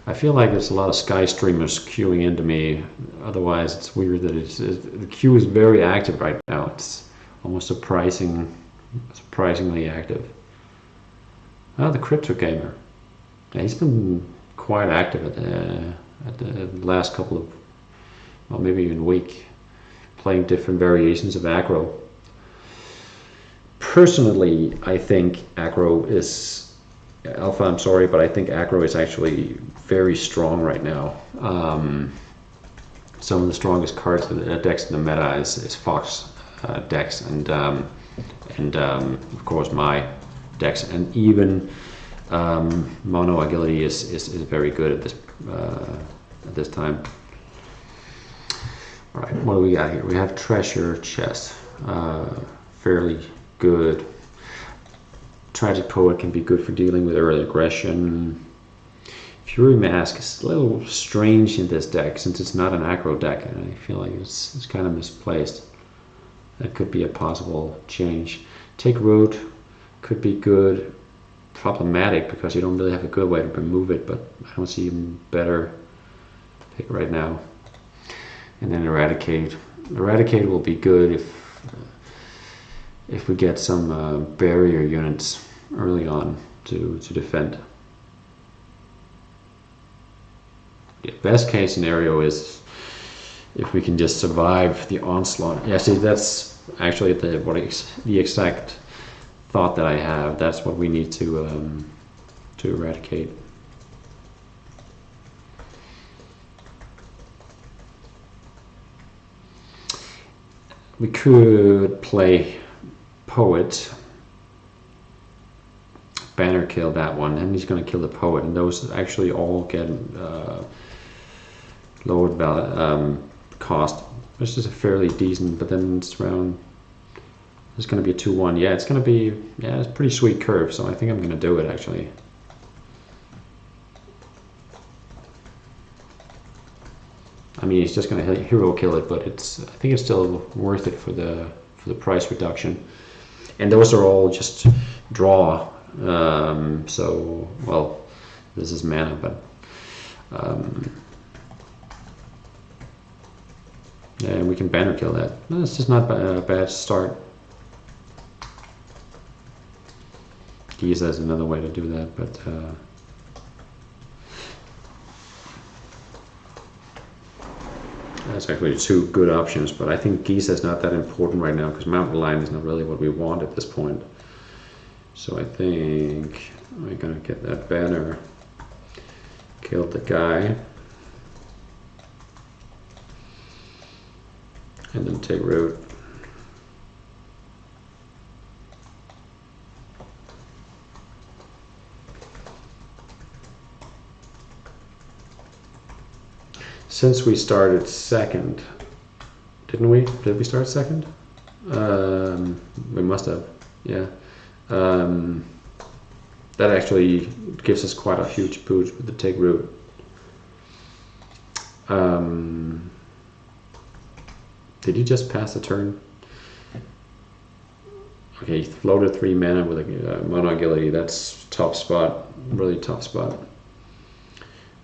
I feel like there's a lot of Sky Streamers queuing into me. Otherwise, it's weird that the queue is very active right now. It's almost surprisingly active. Oh, the Crypto Gamer. Yeah, he's been quite active at the last couple of, well, maybe even week, playing different variations of aggro. Personally, I think aggro is Alpha. I'm sorry, but I think aggro is actually very strong right now. Some of the strongest cards decks in the meta is Fox decks and of course my decks, and even Mono Agility is very good at this time. All right, what do we got here? We have Treasure Chest, fairly good. Tragic Poet can be good for dealing with early aggression. Fury Mask is a little strange in this deck since it's not an aggro deck, and I feel like it's kind of misplaced. That could be a possible change. Take Root could be good. Problematic because you don't really have a good way to remove it, but I don't see even better pick right now. And then Eradicate. Eradicate will be good if we get some barrier units early on to defend. Yeah, best case scenario is if we can just survive the onslaught. Yeah, see, that's actually the exact thought that I have. That's what we need to eradicate. We could play Poet, banner kill that one, and he's going to kill the Poet, and those actually all get lowered cost, which is a fairly decent, but then it's around, it's going to be a 2-1. Yeah, it's going to be, yeah, it's a pretty sweet curve, so I think I'm going to do it actually. I mean, he's just going to hero kill it, but it's, I think it's still worth it for the price reduction. And those are all just draw. So, well, this is mana, but yeah, we can banner kill that. No, it's just not a bad start. Giza is another way to do that, but that's actually two good options, but I think Giza is not that important right now because Mountain Lion is not really what we want at this point. So I think I'm gonna get that banner, kill the guy, and then take root. Since we started second, didn't we? Did we start second? We must have, yeah. That actually gives us quite a huge boost with the take root. Did he just pass the turn? Okay, he floated 3 mana with a mono agility. That's top spot, really top spot.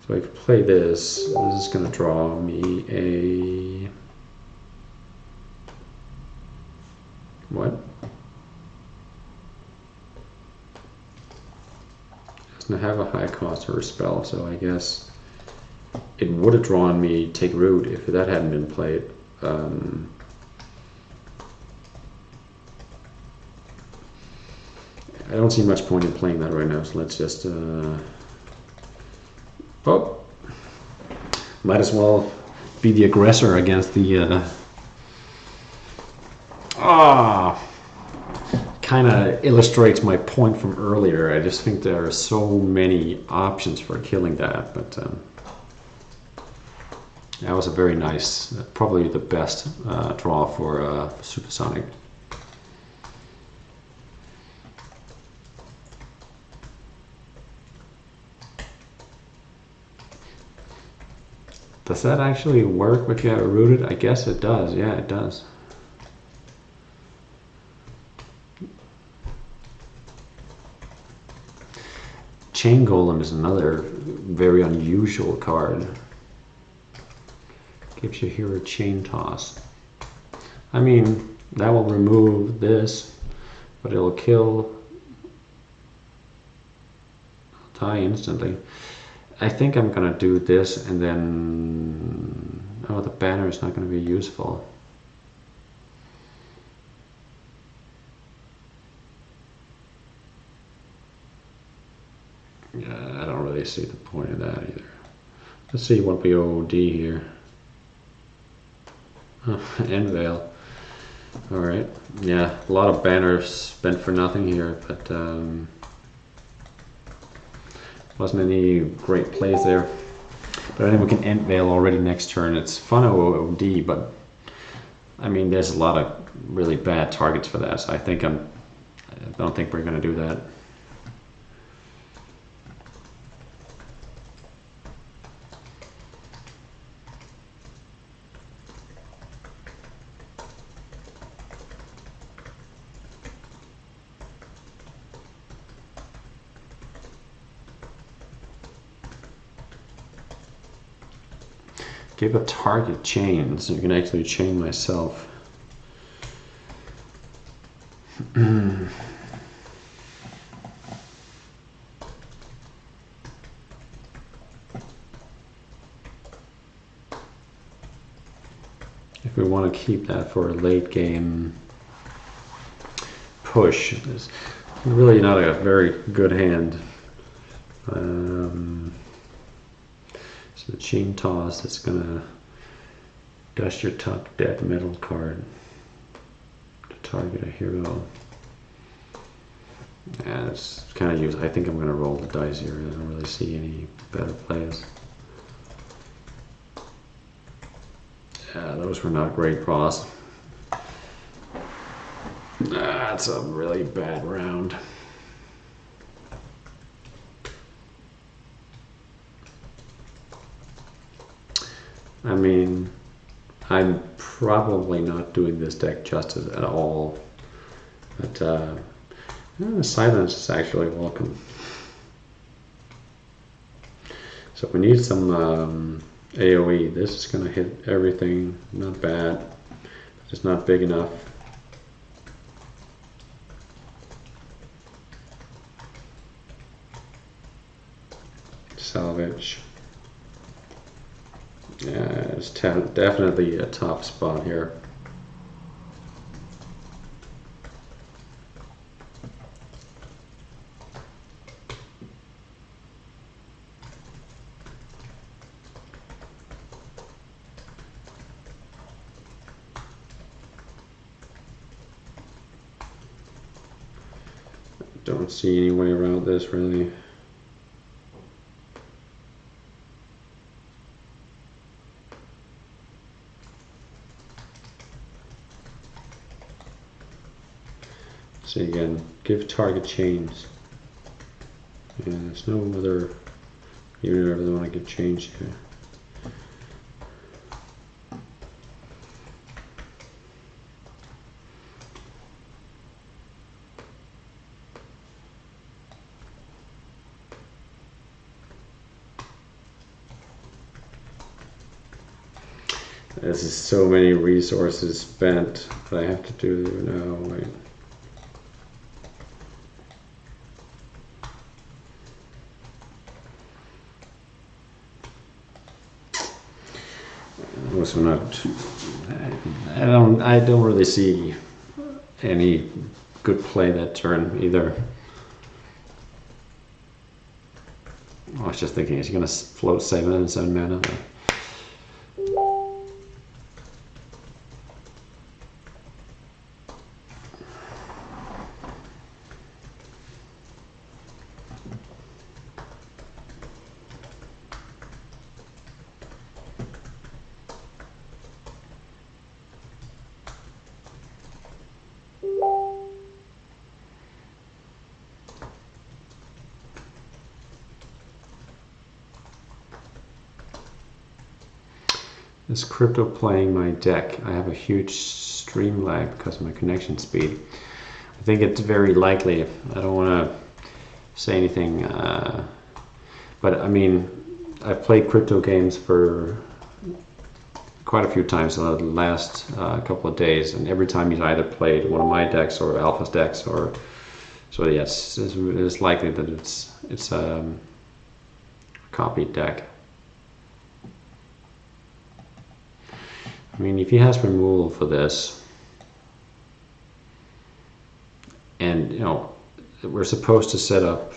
So if I play this is going to draw me a... what? Doesn't have a high cost or a spell, so I guess it would have drawn me take root if that hadn't been played. I don't see much point in playing that right now, so let's just... oh, might as well be the aggressor against the kind of illustrates my point from earlier. I just think there are so many options for killing that, but that was a very nice, probably the best draw for Supersonic. Does that actually work if you have it rooted? I guess it does. Yeah, it does. Chain Golem is another very unusual card. Gives you here a chain toss. I mean, that will remove this, but it'll kill, die instantly. I think I'm gonna do this and then, oh, the banner is not gonna be useful. Yeah, I don't really see the point of that either. Let's see what we OD here. Oh, end veil. Alright, yeah, a lot of banners spent for nothing here, but wasn't any great plays there. But I think we can end veil already next turn. It's fun OD, but I mean, there's a lot of really bad targets for that, so I don't think we're going to do that. give a target chain, so you can actually chain myself. If we want to keep that for a late game push, it's really not a very good hand. So the chain toss is gonna dust your top dead metal card to target a hero. Yeah, it's kind of used. I think I'm gonna roll the dice here. I don't really see any better plays. Yeah, those were not great draws. That's a really bad round. I mean, I'm probably not doing this deck justice at all, but the silence is actually welcome. So we need some AoE. This is going to hit everything. Not bad, just not big enough. Salvage. Yeah, it's definitely a tough spot here. Don't see any way around this really. See again, give target chains. Yeah, there's no other, even if I really want to give change here. This is so many resources spent that I have to do now. Wait. Also not. I don't really see any good play that turn either. I was just thinking, is he going to float 7 and 7 mana? Is crypto playing my deck? I have a huge stream lag because of my connection speed. I think it's very likely. I don't want to say anything, but I mean, I've played crypto games for quite a few times in the last couple of days, and every time he's either played one of my decks or Alpha's decks, or so yes, it's likely that it's a copied deck. I mean, if he has removal for this, and you know, we're supposed to set up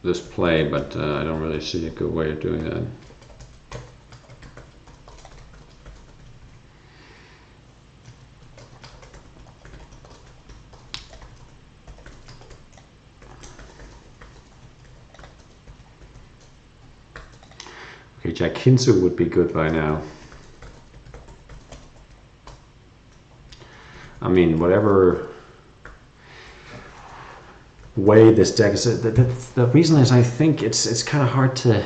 this play, but I don't really see a good way of doing that. Okay, Jack Hinsu would be good by now. I mean, whatever way this deck is, the reason is I think it's kind of hard to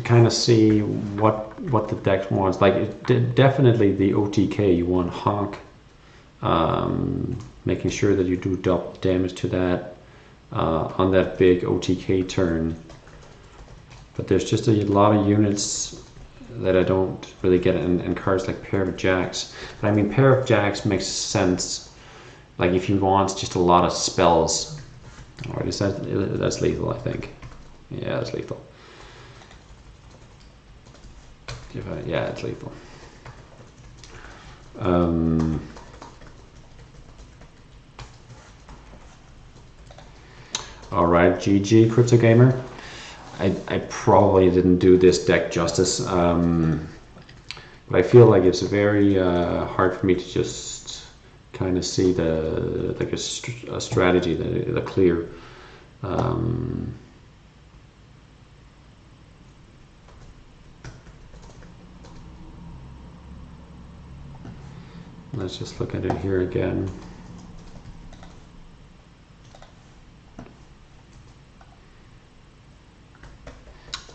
kind of see what the deck wants. Like definitely the OTK, you want Honk, making sure that you do double damage to that on that big OTK turn. But there's just a lot of units that I don't really get, and cards like Pair of Jacks. But I mean, Pair of Jacks makes sense, like if you want just a lot of spells. Alright, that's lethal, I think. Yeah, that's lethal. Yeah, it's lethal. Alright, GG, Crypto Gamer. I probably didn't do this deck justice, but I feel like it's very hard for me to just kind of see a strategy, the clear. Let's just look at it here again.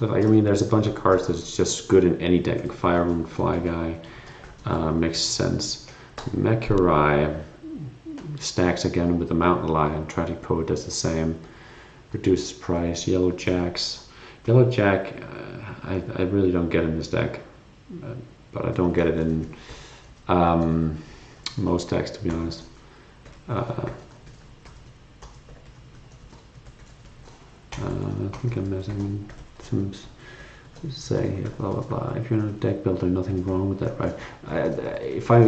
I mean, there's a bunch of cards that's just good in any deck, like Fire Rune, Fly Guy, makes sense. Mekurai stacks again with the Mountain Lion. Tragic Poet does the same. Reduces price. Yellow Jacks. Yellow Jack, I really don't get in this deck, but I don't get it in most decks, to be honest. I think I'm missing some say here, blah blah blah. If you're not a deck builder, nothing wrong with that, right? If I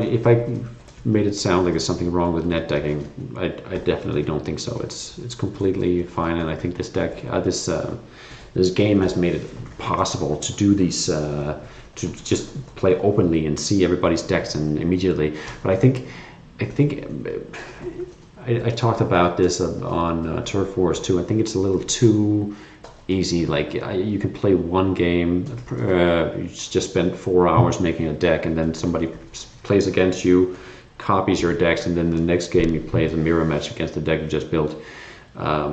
made it sound like there's something wrong with net decking, I definitely don't think so. It's completely fine, and I think this deck, this game has made it possible to do these, to just play openly and see everybody's decks and immediately. But I think I talked about this on Turf Wars too. I think it's a little too easy. Like you can play one game, you just spend 4 hours making a deck, and then somebody plays against you, copies your decks, and then the next game you play is a mirror match against the deck you just built. I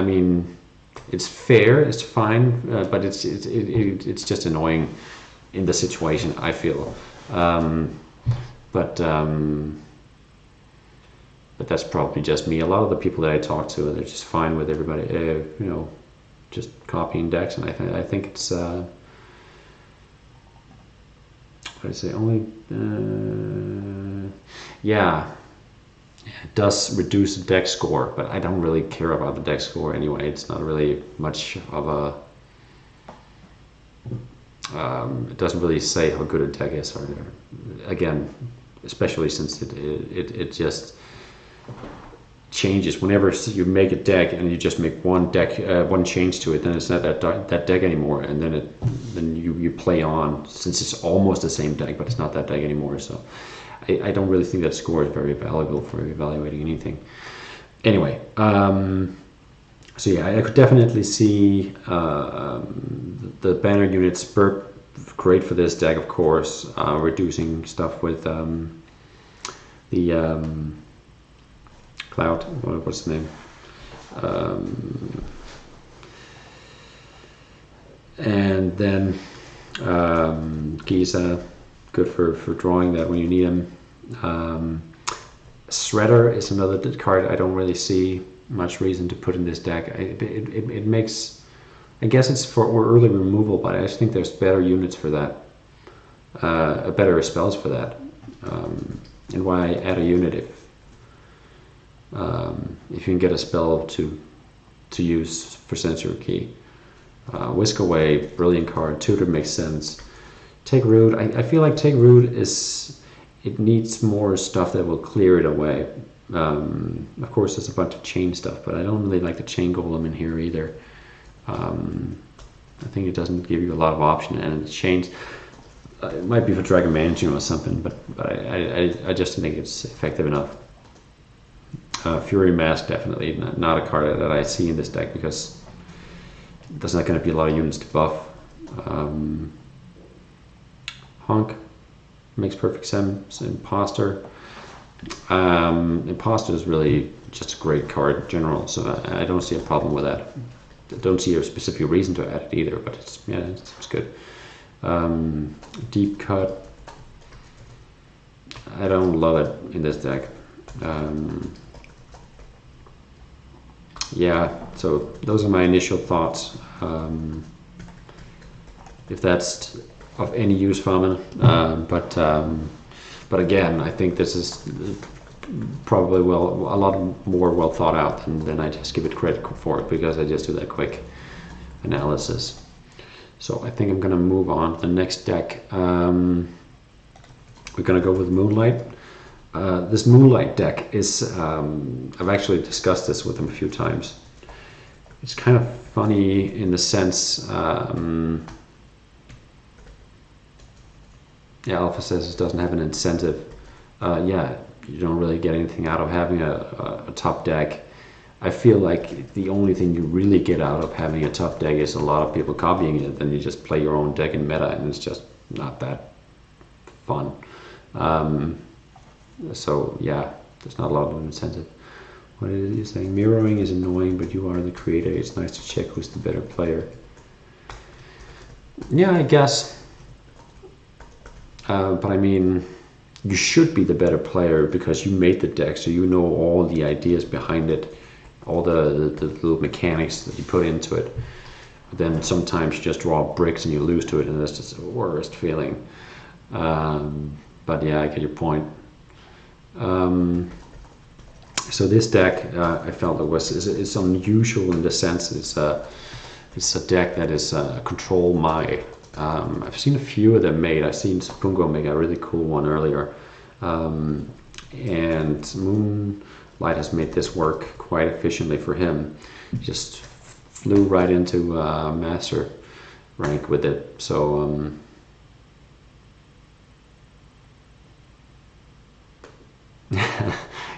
mean, it's fair, it's fine, but it's just annoying in the situation, I feel. But that's probably just me. A lot of the people that I talk to, they're just fine with everybody, just copying decks, and I think it's what did I say? Only yeah, it does reduce the deck score, but I don't really care about the deck score anyway. It's not really much of a. It doesn't really say how good a deck is, or again, especially since it just changes whenever you make a deck and you just make one change to it. Then it's not that deck anymore, and then you play on, since it's almost the same deck, but it's not that deck anymore. So I don't really think that score is very valuable for evaluating anything. Anyway, so yeah, I could definitely see the banner units great for this deck, of course, reducing stuff with the Cloud, what's the name? And then Giza, good for drawing that when you need them. Shredder is another card I don't really see much reason to put in this deck. It makes, I guess it's for early removal, but I just think there's better units for that, better spells for that. And why add a unit if you can get a spell to use for Sensory Key? Whisk Away, brilliant card. Tutor makes sense. Take Root, I feel like Take Root it needs more stuff that will clear it away. Of course, there's a bunch of chain stuff, but I don't really like the chain golem in here either. I think it doesn't give you a lot of option, and the chains, it might be for Dragon Managing or something, but I just think it's effective enough. Fury Mask, definitely not a card that I see in this deck, because there's not going to be a lot of units to buff. Honk makes perfect sense. Imposter. Imposter is really just a great card in general, so I don't see a problem with that. I don't see a specific reason to add it either, but it's good. Deep Cut, I don't love it in this deck. Yeah, so those are my initial thoughts. If that's of any use, Famin. But again, I think this is probably a lot more well thought out than I just give it credit for it, because I just do that quick analysis. So I think I'm going to move on to the next deck. We're going to go with Moonlight. This Moonlight deck is, I've actually discussed this with him a few times. It's kind of funny in the sense, yeah, Alpha says it doesn't have an incentive. Yeah, you don't really get anything out of having a top deck. I feel like the only thing you really get out of having a top deck is a lot of people copying it, then you just play your own deck in meta, and it's just not that fun. So yeah, there's not a lot of incentive. What is he saying? Mirroring is annoying, but you are the creator. It's nice to check who's the better player. Yeah, I guess. But I mean, you should be the better player because you made the deck, so you know all the ideas behind it, all the little mechanics that you put into it. But then sometimes you just draw bricks and you lose to it, and that's just the worst feeling. But yeah, I get your point. So this deck, I felt it's unusual in the sense it's a deck that is control my. I've seen a few of them made. I've seen Pungo make a really cool one earlier, and Moonlight has made this work quite efficiently for him. He just flew right into master rank with it. So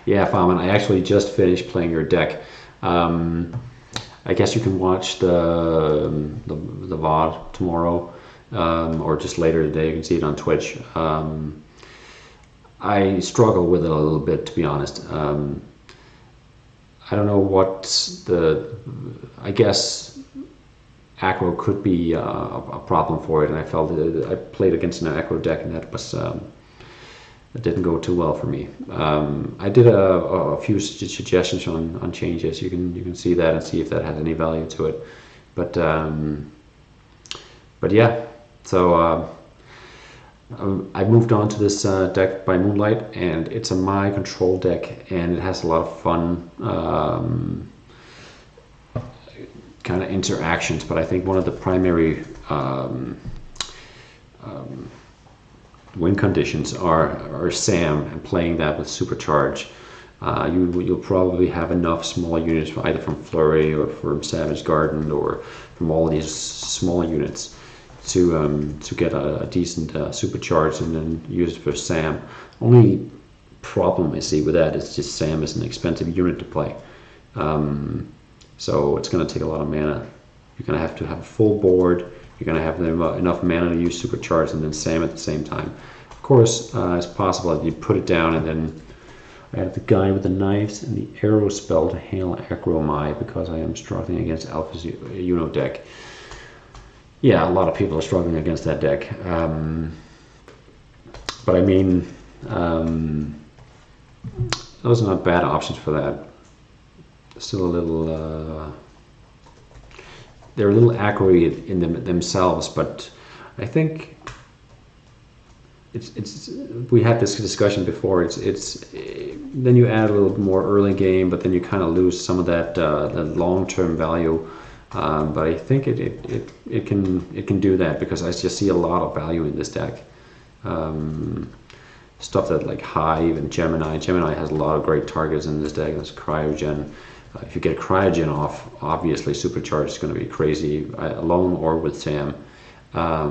yeah, Faman, I actually just finished playing your deck. I guess you can watch the VOD tomorrow, or just later today. You can see it on Twitch. I struggle with it a little bit, to be honest. I don't know what I guess aggro could be a problem for it, and I felt I played against an aggro deck, and that was it didn't go too well for me. I did a few suggestions on changes. You can see that and see if that has any value to it. But yeah, so I moved on to this deck by Moonlight, and it's a my control deck, and it has a lot of fun kind of interactions. But I think one of the primary win conditions are Sam, and playing that with Supercharge. You'll probably have enough small units, either from Flurry or from Savage Garden or from all these small units, to get a decent Supercharge and then use it for Sam. Only problem I see with that is just Sam is an expensive unit to play. So it's going to take a lot of mana. You're going to have a full board. You're going to have enough mana to use Supercharge and then Sam at the same time. Of course, it's possible that you put it down and then I have the guy with the knives and the arrow spell to handle aggro my, because I am struggling against Alpha's deck. Yeah, a lot of people are struggling against that deck. But I mean, those are not bad options for that. Still a little... they're a little aggro in themselves, but I think it's we had this discussion before. It's then you add a little more early game, but then you kind of lose some of that long-term value. But I think it can do that, because I just see a lot of value in this deck. Stuff that like Hive and Gemini. Gemini has a lot of great targets in this deck. There's Cryogen. If you get Cryogen off, obviously Supercharge is going to be crazy, alone or with Sam. I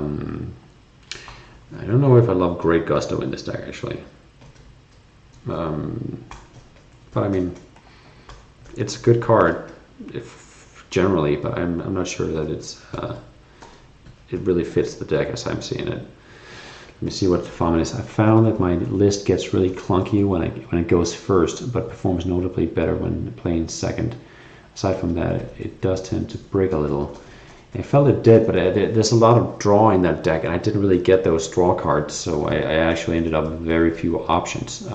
don't know if I love Great Gusto in this deck, actually. But I mean, it's a good card, generally, but I'm not sure that it really fits the deck as I'm seeing it. Let me see what the fun is. I found that my list gets really clunky when it goes first, but performs notably better when playing second. Aside from that, it does tend to break a little. I felt it did, but there's a lot of draw in that deck, and I didn't really get those draw cards, so I actually ended up with very few options.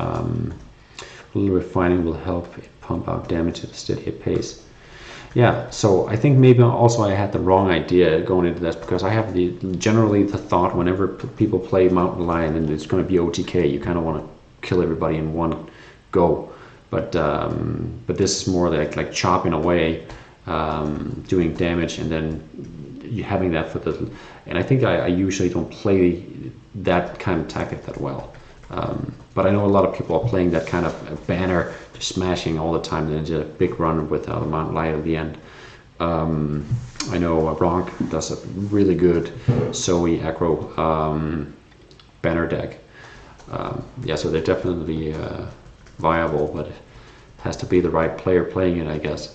A little refining will help it pump out damage at a steadier pace. Yeah, so I think maybe also I had the wrong idea going into this, because I have generally the thought whenever people play Mountain Lion and it's going to be OTK, you kind of want to kill everybody in one go. But this is more like chopping away, doing damage, and then you having that for the. And I think I usually don't play that kind of tactic that well. But I know a lot of people are playing that kind of banner, just smashing all the time, and then just a big run with the Mountain Lion at the end. I know Bronk does a really good Zoe aggro banner deck. Yeah, so they're definitely viable, but it has to be the right player playing it, I guess.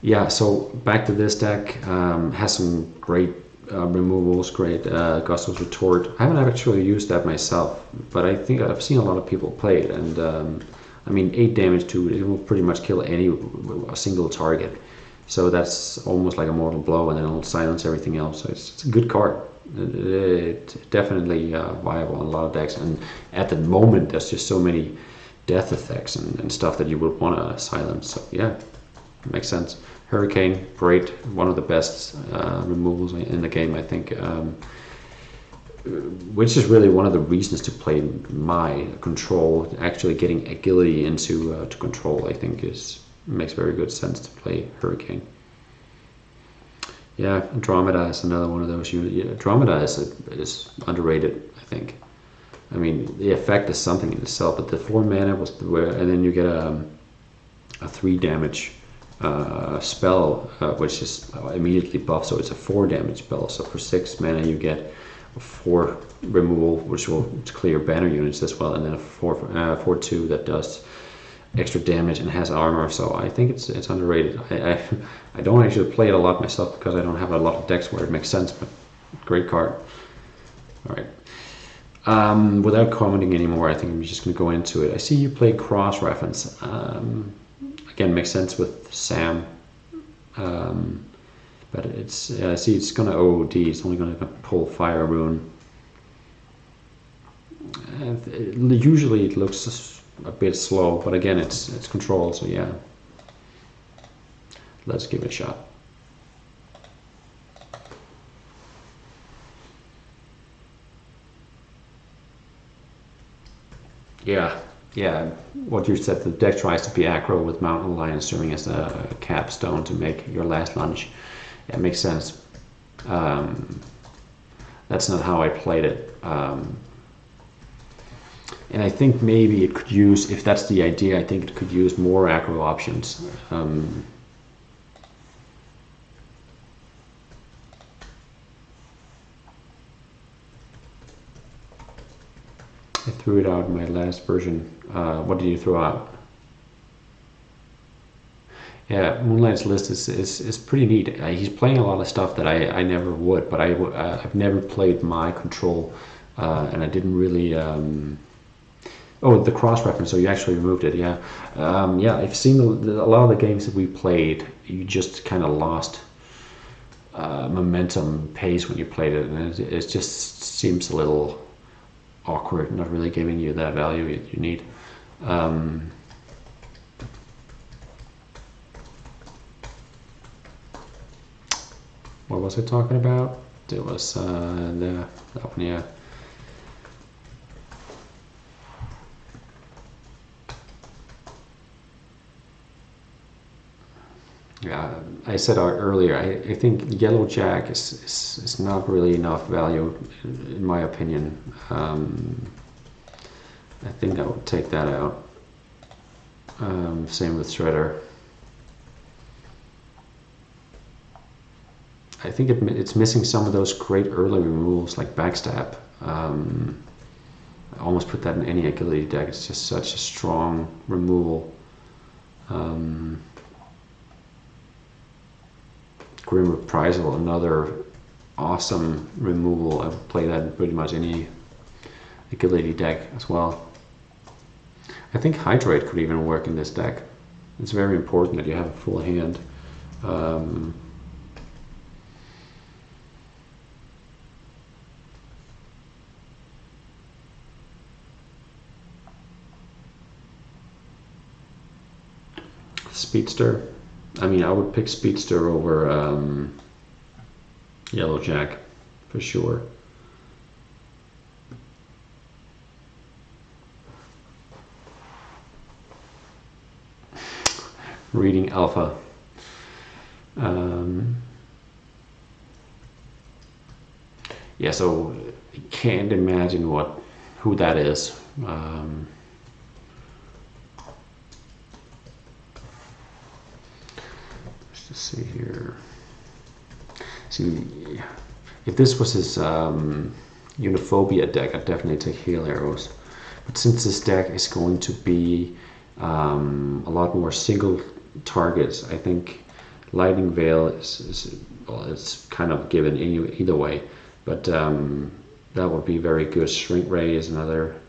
Yeah, so back to this deck. Has some great removals, great Gusto's Retort. I haven't actually used that myself, but I think I've seen a lot of people play it, and I mean 8 damage to it will pretty much kill a single target. So that's almost like a mortal blow, and then it'll silence everything else. So it's a good card. It's definitely viable in a lot of decks, and at the moment there's just so many death effects and stuff that you would want to silence. So yeah, it makes sense. Hurricane, great, one of the best removals in the game, I think, which is really one of the reasons to play my control. Actually getting agility into to control, I think, makes very good sense to play Hurricane. Yeah, Andromeda is another one of those. Andromeda is underrated, I think. I mean, the effect is something in itself, but the 4 mana and then you get a 3 damage spell, which is immediately buffed, so it's a 4 damage spell. So for 6 mana you get a 4 removal, which will clear banner units as well, and then a 4/2 that does extra damage and has armor. So I think it's underrated. I don't actually play it a lot myself because I don't have a lot of decks where it makes sense, but great card. All right. Without commenting anymore, I think I'm just going to go into it. I see you play cross-reference. Again, makes sense with Sam. But I see it's going to OOD. It's only going to pull Fire Rune. Usually it looks a bit slow, but again, it's control, so yeah. Let's give it a shot. Yeah, what you said, the deck tries to be aggro with Mountain Lion serving as a capstone to make your last lunch. Yeah, it makes sense. That's not how I played it. And I think maybe it could use, if that's the idea, I think it could use more aggro options. I threw it out in my last version. What did you throw out? Yeah, Moonlight's list is pretty neat. He's playing a lot of stuff that I never would, but I've never played my control, and I didn't really. Oh, the cross-reference, so you actually removed it, yeah. Yeah, I've seen a lot of the games that we played, you just kind of lost momentum, pace when you played it, and it just seems a little awkward, not really giving you that value you need. What was I talking about? It was that one, yeah. Yeah, I said earlier, I think Yellow Jack is not really enough value, in my opinion. I think I would take that out. Same with Shredder. I think it's missing some of those great early removals like Backstab. I almost put that in any agility deck. It's just such a strong removal. Grim Reprisal, another awesome removal. I would play that in pretty much any agility deck as well. I think Hydrate could even work in this deck. It's very important that you have a full hand. Speedster. I mean, I would pick Speedster over Yellow Jack for sure. Reading Alpha. Yeah, so I can't imagine who that is. Let's just see here. See, if this was his Uniphobia deck, I'd definitely take Heal Arrows. But since this deck is going to be a lot more single targets, I think Lightning Veil is kind of given either way. But that would be very good. Shrink Ray is another.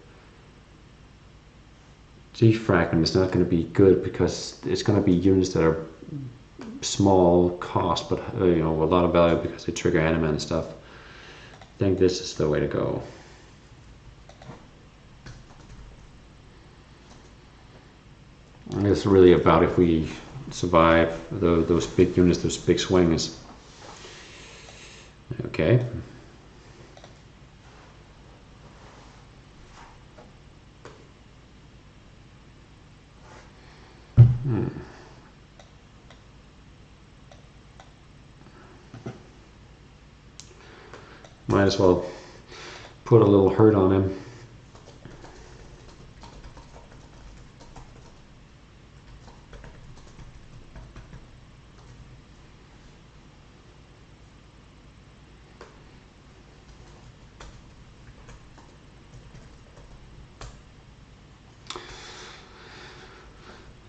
Defragment is not going to be good because it's going to be units that are small cost, but a lot of value because they trigger anima and stuff. I think this is the way to go. And it's really about if we survive those big units, those big swings. Okay. Might as well put a little hurt on him.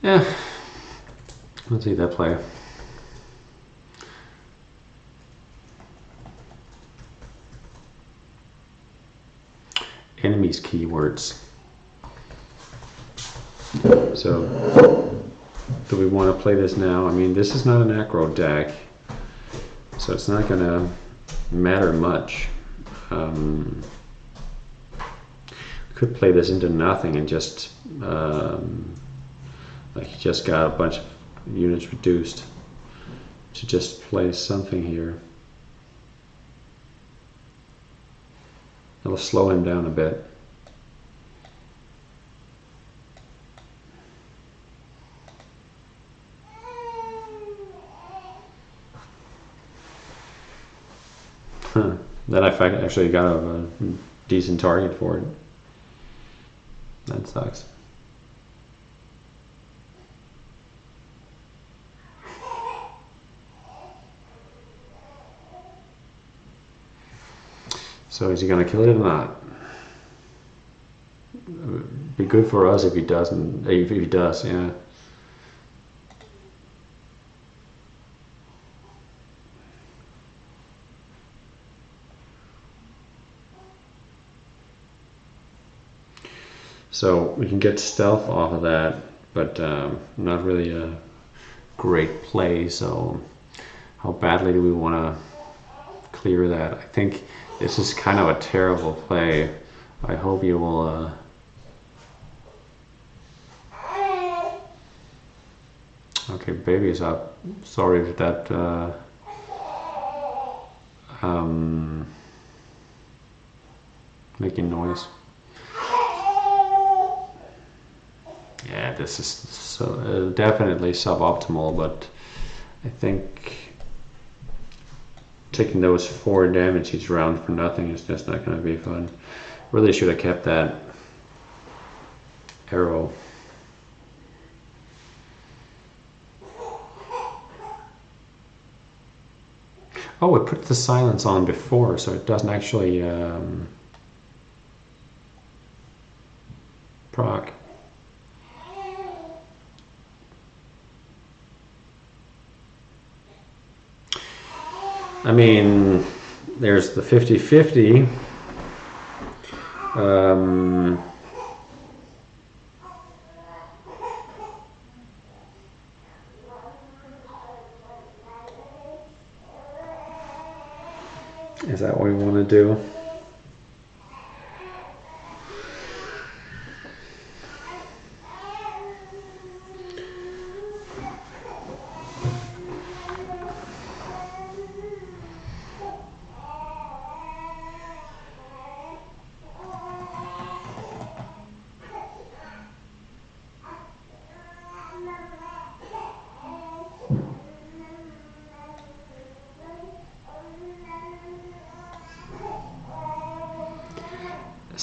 Yeah, let's see that play. Enemies keywords. So, do we want to play this now? I mean, this is not an aggro deck, so it's not going to matter much. Could play this into nothing and just like he just got a bunch of units reduced to just play something here. It'll slow him down a bit. Then I actually got a decent target for it. That sucks. So is he gonna kill it or not? It'd be good for us if he doesn't. If he does, yeah. So we can get stealth off of that, but not really a great play. So how badly do we want to clear that? I think this is kind of a terrible play. I hope you will okay, baby's up. Sorry if that making noise. Yeah, this is so definitely suboptimal, but I think taking those 4 damage each round for nothing is just not going to be fun. Really should have kept that arrow. Oh, it put the silence on before, so it doesn't actually proc. I mean, there's the 50-50. Is that what we want to do?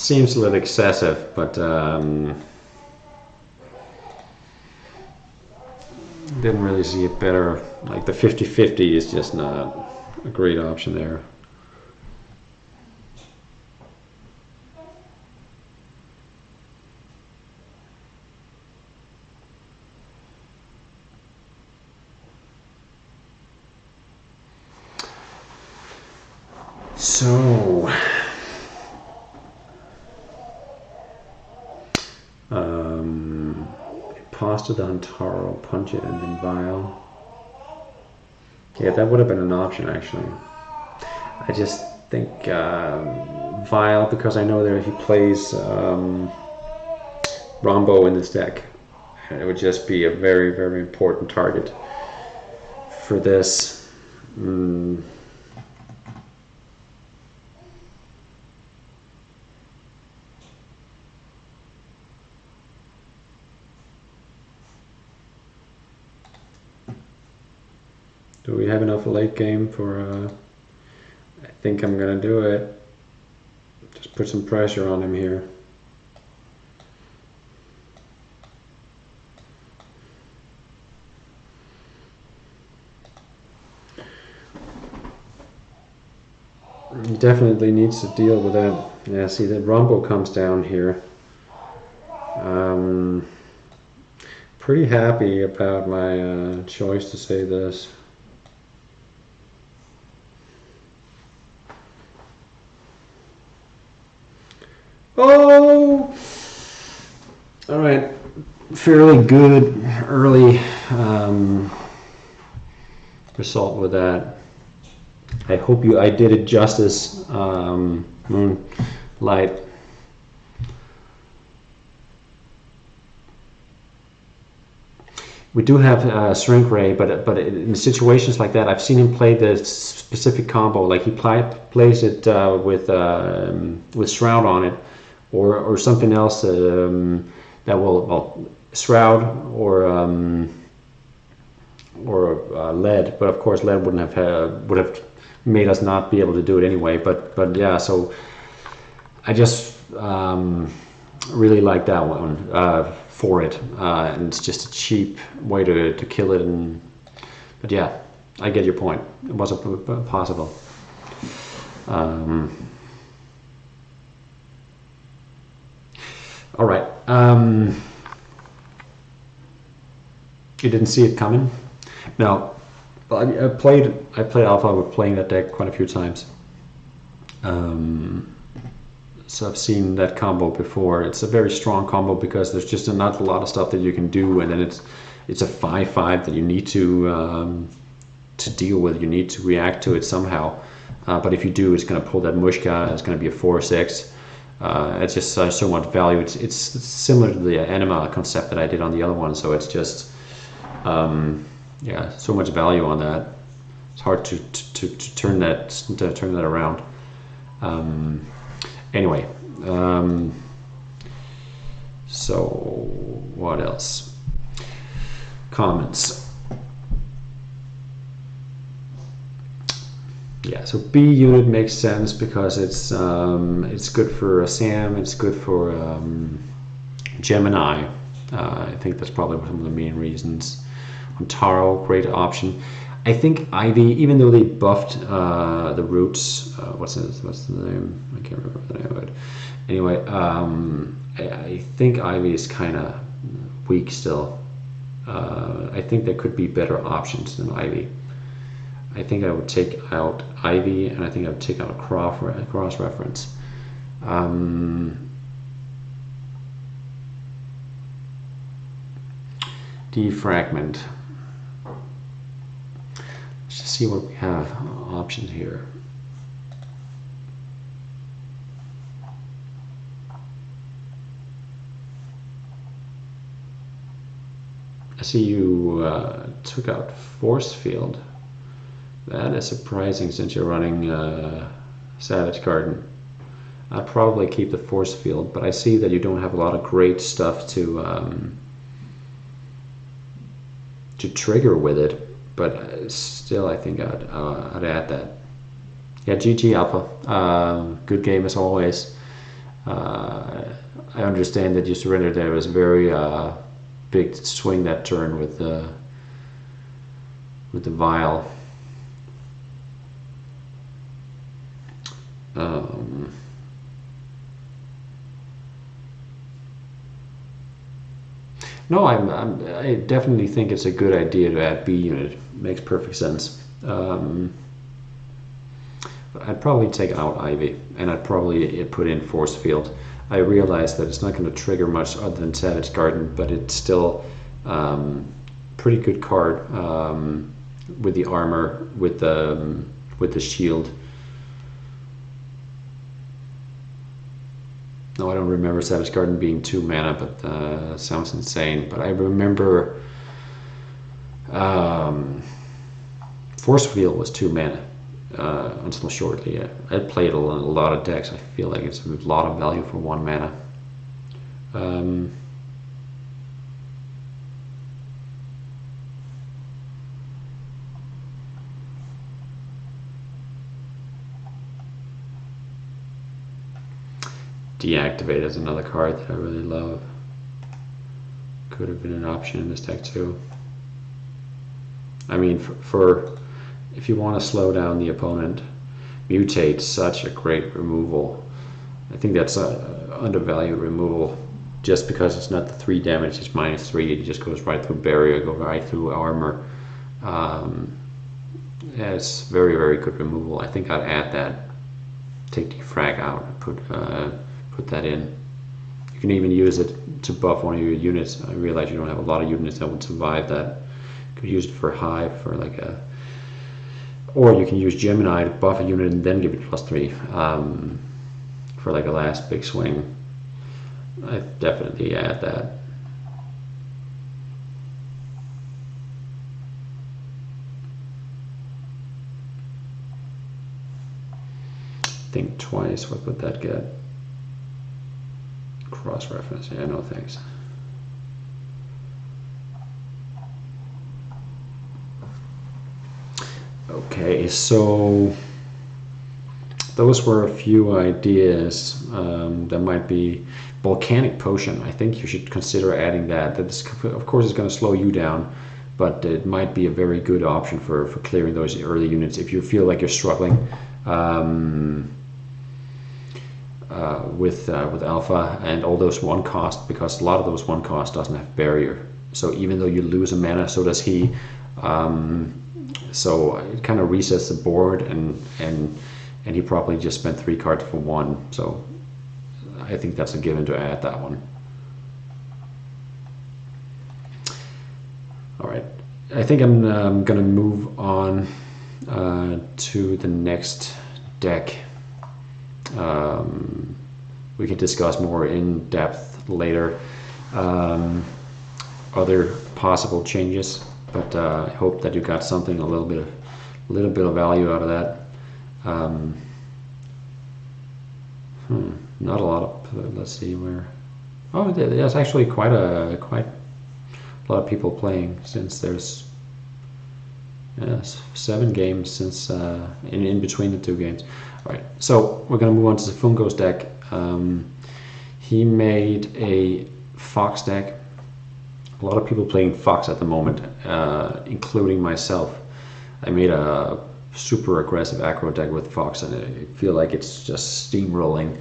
seems a little excessive, but didn't really see it better. Like the 50-50 is just not a great option there. So, Postodon, Taro, Punch It, and then Vial. Yeah, that would have been an option actually. I just think Vial, because I know that he plays Rombo in this deck, and it would just be a very, very important target for this. Do we have enough late game for, I think I'm gonna do it. Just put some pressure on him here. He definitely needs to deal with that. Yeah, see that Rombo comes down here. Pretty happy about my choice to say this. Oh! Alright, fairly good early result with that. I hope I did it justice, Moonlight. We do have Shrink Ray, but in situations like that, I've seen him play the specific combo. Like he plays it with Shroud on it, or something else that will Shroud or Lead. But of course, Lead would have made us not be able to do it anyway. But yeah, so I just really like that one for it, and it's just a cheap way to kill it. But yeah, I get your point. It wasn't possible. All right. You didn't see it coming? No. I played Alpha with playing that deck quite a few times. So I've seen that combo before. It's a very strong combo because there's just not a lot of stuff that you can do, and then it's a 5/5 that you need to deal with. You need to react to it somehow. But if you do, it's going to pull that Mushka. It's going to be a 4/6. It's just so much value. It's similar to the Anima concept that I did on the other one. So it's just yeah, so much value on that. It's hard to turn that around. Anyway, so what else? Comments. Yeah, so B unit makes sense because it's good for Sam, it's good for Gemini. I think that's probably one of the main reasons. Taro, great option. I think Ivy, even though they buffed the roots, what's the name? I can't remember the name of it. Anyway, I think Ivy is kind of weak still. I think there could be better options than Ivy. I think I would take out Ivy, and I think I would take out cross-reference. Defragment. Let's just see what we have options here. I see you took out Force Field. That is surprising since you're running Savage Garden. I'd probably keep the Force Field, but I see that you don't have a lot of great stuff to trigger with it. But still, I think I'd add that. Yeah, GG Alpha. Good game as always. I understand that you surrendered there was very big swing that turn with the vial. No, I definitely think it's a good idea to add B unit. It makes perfect sense. I'd probably take out Ivy, and I'd probably put in Force Field. I realize that it's not going to trigger much other than Savage Garden, but it's still pretty good card with the armor, with the shield. No, I don't remember Savage Garden being 2 mana, but sounds insane. But I remember Force Field was 2 mana until shortly. I played a lot of decks. I feel like it's a lot of value for 1 mana. Deactivate is another card that I really love. Could have been an option in this deck too. I mean, for if you want to slow down the opponent, Mutate, such a great removal. I think that's a undervalued removal just because it's not the 3 damage, it's -3. It just goes right through barrier, go right through armor. Yeah, it's very, very good removal. I think I'd add that. Take the frag out and put that in. You can even use it to buff one of your units. I realize you don't have a lot of units that would survive that. You could use it for Hive, for like a... Or you can use Gemini to buff a unit and then give it +3 for like a last big swing. I definitely add that. Think twice, what would that get? Cross-reference, yeah, no thanks. Okay, so those were a few ideas. There might be Volcanic Potion. I think you should consider adding that. That's, of course, it's going to slow you down, but it might be a very good option for clearing those early units if you feel like you're struggling with Alpha and all those 1 cost, because a lot of those 1 cost doesn't have barrier. So even though you lose a mana, so does he. So it kind of resets the board, and he probably just spent 3 cards for 1. So I think that's a given to add that one. All right, I think I'm gonna move on to the next deck. We can discuss more in depth later other possible changes, but I hope that you got something, a little bit of value out of that. Not a lot of, let's see where. Oh, there's actually quite a lot of people playing, since there's 7 games since in between the 2 games. All right, so we're going to move on to the Fungo's deck. He made a Fox deck. A lot of people playing Fox at the moment, including myself. I made a super aggressive aggro deck with Fox, and I feel like it's just steamrolling.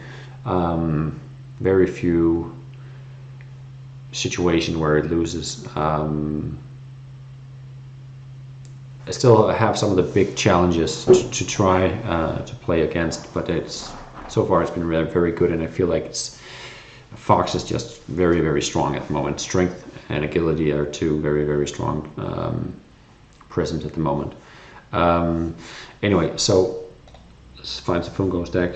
Very few situation where it loses. I still have some of the big challenges to try to play against, but so far it's been really very good, and I feel like Fox is just very, very strong at the moment. Strength and agility are 2 very, very strong present at the moment. Anyway, so let's find the Fungo's deck.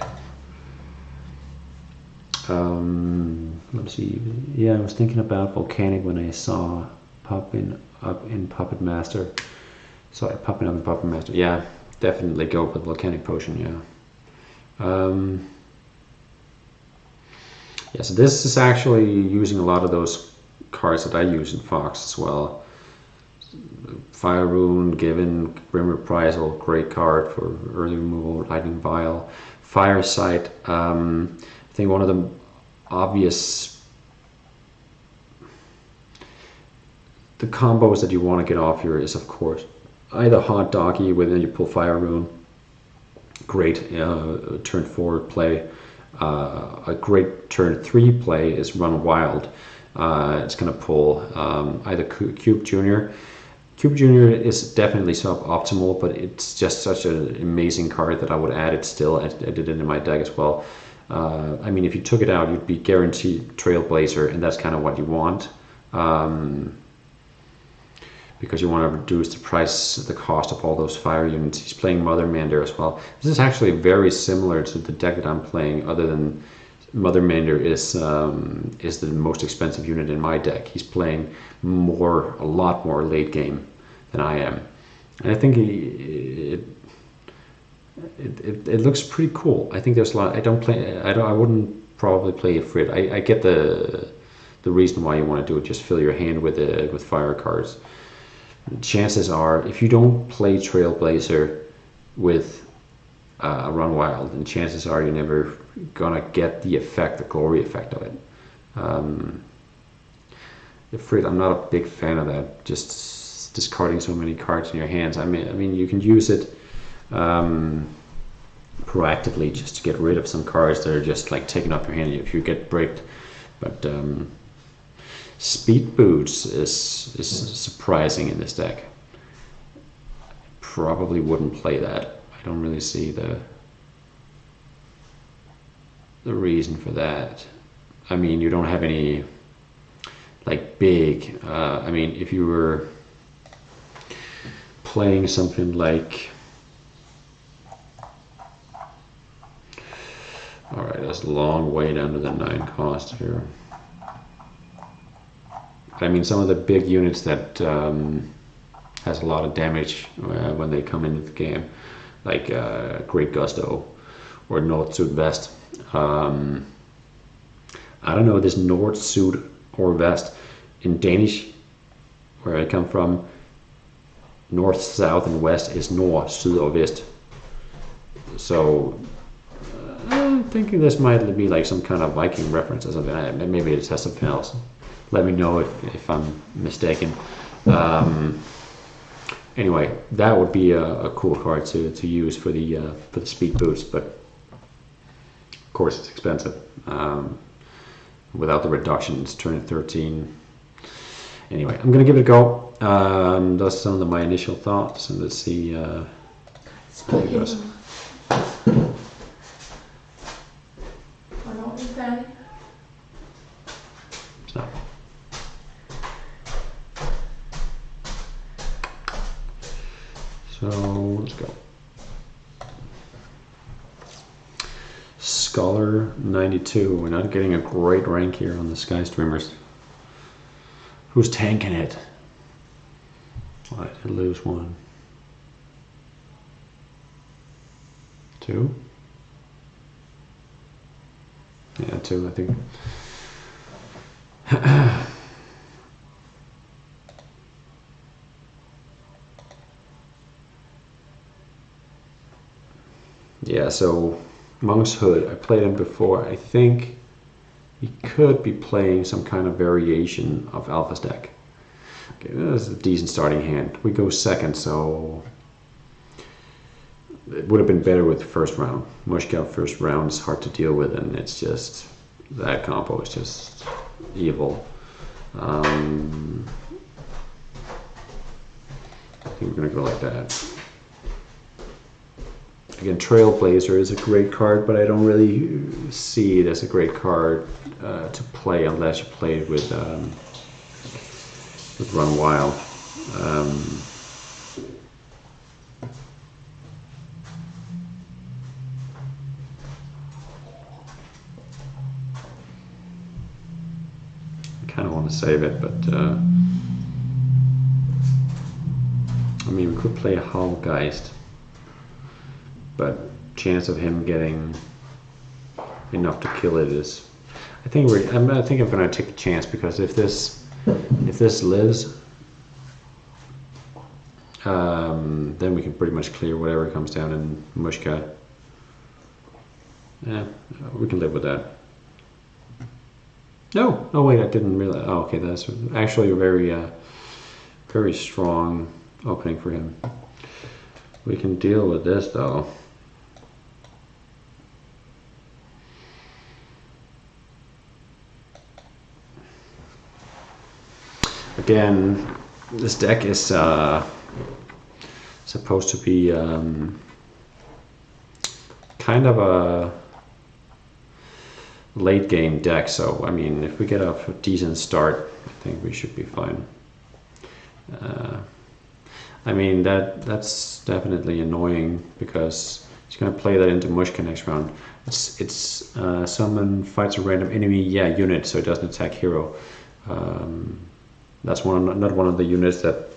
Let's see. Yeah, I was thinking about Volcanic when I saw popping up in Puppet Master. Sorry, popping up in Puppet Master. Yeah, definitely go with Volcanic Potion. Yeah. Yeah. So this is actually using a lot of those cards that I use in Fox as well. Fire Rune, Given, Grim Reprisal, great card for early removal. Lightning Vial, Firesight. I think one of the obvious, the combos that you want to get off here is, of course, either Hot Doggy, where then you pull Fire Rune, great turn 4 play. A great turn 3 play is Run Wild. It's going to pull either Cube Junior. Cube Junior is definitely suboptimal, but it's just such an amazing card that I would add it still. I did it in my deck as well. I mean, if you took it out, you'd be guaranteed Trailblazer, and that's kind of what you want. Because you want to reduce the cost of all those fire units. He's playing Mother Mander as well. This is actually very similar to the deck that I'm playing, other than Mother Mander is the most expensive unit in my deck. He's playing a lot more late game than I am, and I think it looks pretty cool. I think there's a lot. I wouldn't probably play Ifrit. I get the reason why you want to do it. Just fill your hand with fire cards. Chances are, if you don't play Trailblazer with Run Wild, then chances are you're never gonna get the glory effect of it. Ifrit, I'm not a big fan of that. Just discarding so many cards in your hands. I mean, you can use it proactively just to get rid of some cards that are just like taking up your hand if you get bricked. But Speed Boots is surprising in this deck. Probably wouldn't play that. I don't really see the reason for that. I mean, you don't have any like big. I mean, if you were playing something like, all right, that's a long way down to the 9 cost here. I mean, some of the big units that has a lot of damage when they come into the game, like Great Gusto or Nord-Sud Vest. I don't know, this Nord-Sud or Vest in Danish, where I come from, north, south, and west is Nord, Syd, or Vest. So I'm thinking this might be like some kind of Viking reference or something. Maybe it has something else. Let me know if I'm mistaken. Anyway, that would be a cool card to use for the speed boost, but of course it's expensive. Without the reduction, it's turning 13. Anyway, I'm gonna give it a go. Those are some of my initial thoughts, and let's see how it goes. So. So let's go. Scholar 92. We're not getting a great rank here on the Sky Streamers. Who's tanking it? All right, I lose 1. 2. Yeah, 2, I think. Yeah, so Monk's Hood, I played him before. I think he could be playing some kind of variation of Alpha's deck. Okay, this is a decent starting hand. We go second, so it would have been better with the first round. Mushkout first round is hard to deal with, and it's just, that combo is just evil. I think we're gonna go like that. Again, Trailblazer is a great card, but I don't really see it as a great card to play unless you play it with Run Wild. I kind of want to save it, but I mean, we could play a Hallgeist, but chance of him getting enough to kill it is. I think I'm going to take a chance, because if this lives, then we can pretty much clear whatever comes down in Mushkat. Yeah, we can live with that. No, no, wait, I didn't realize. Oh, okay, that's actually a very, very strong opening for him. We can deal with this though. Again, this deck is supposed to be kind of a late game deck, so I mean, if we get a decent start, I think we should be fine. I mean, that's definitely annoying because he's going to play that into Mushka next round. It's summon fights a random enemy, unit, so it doesn't attack hero. That's not one of the units that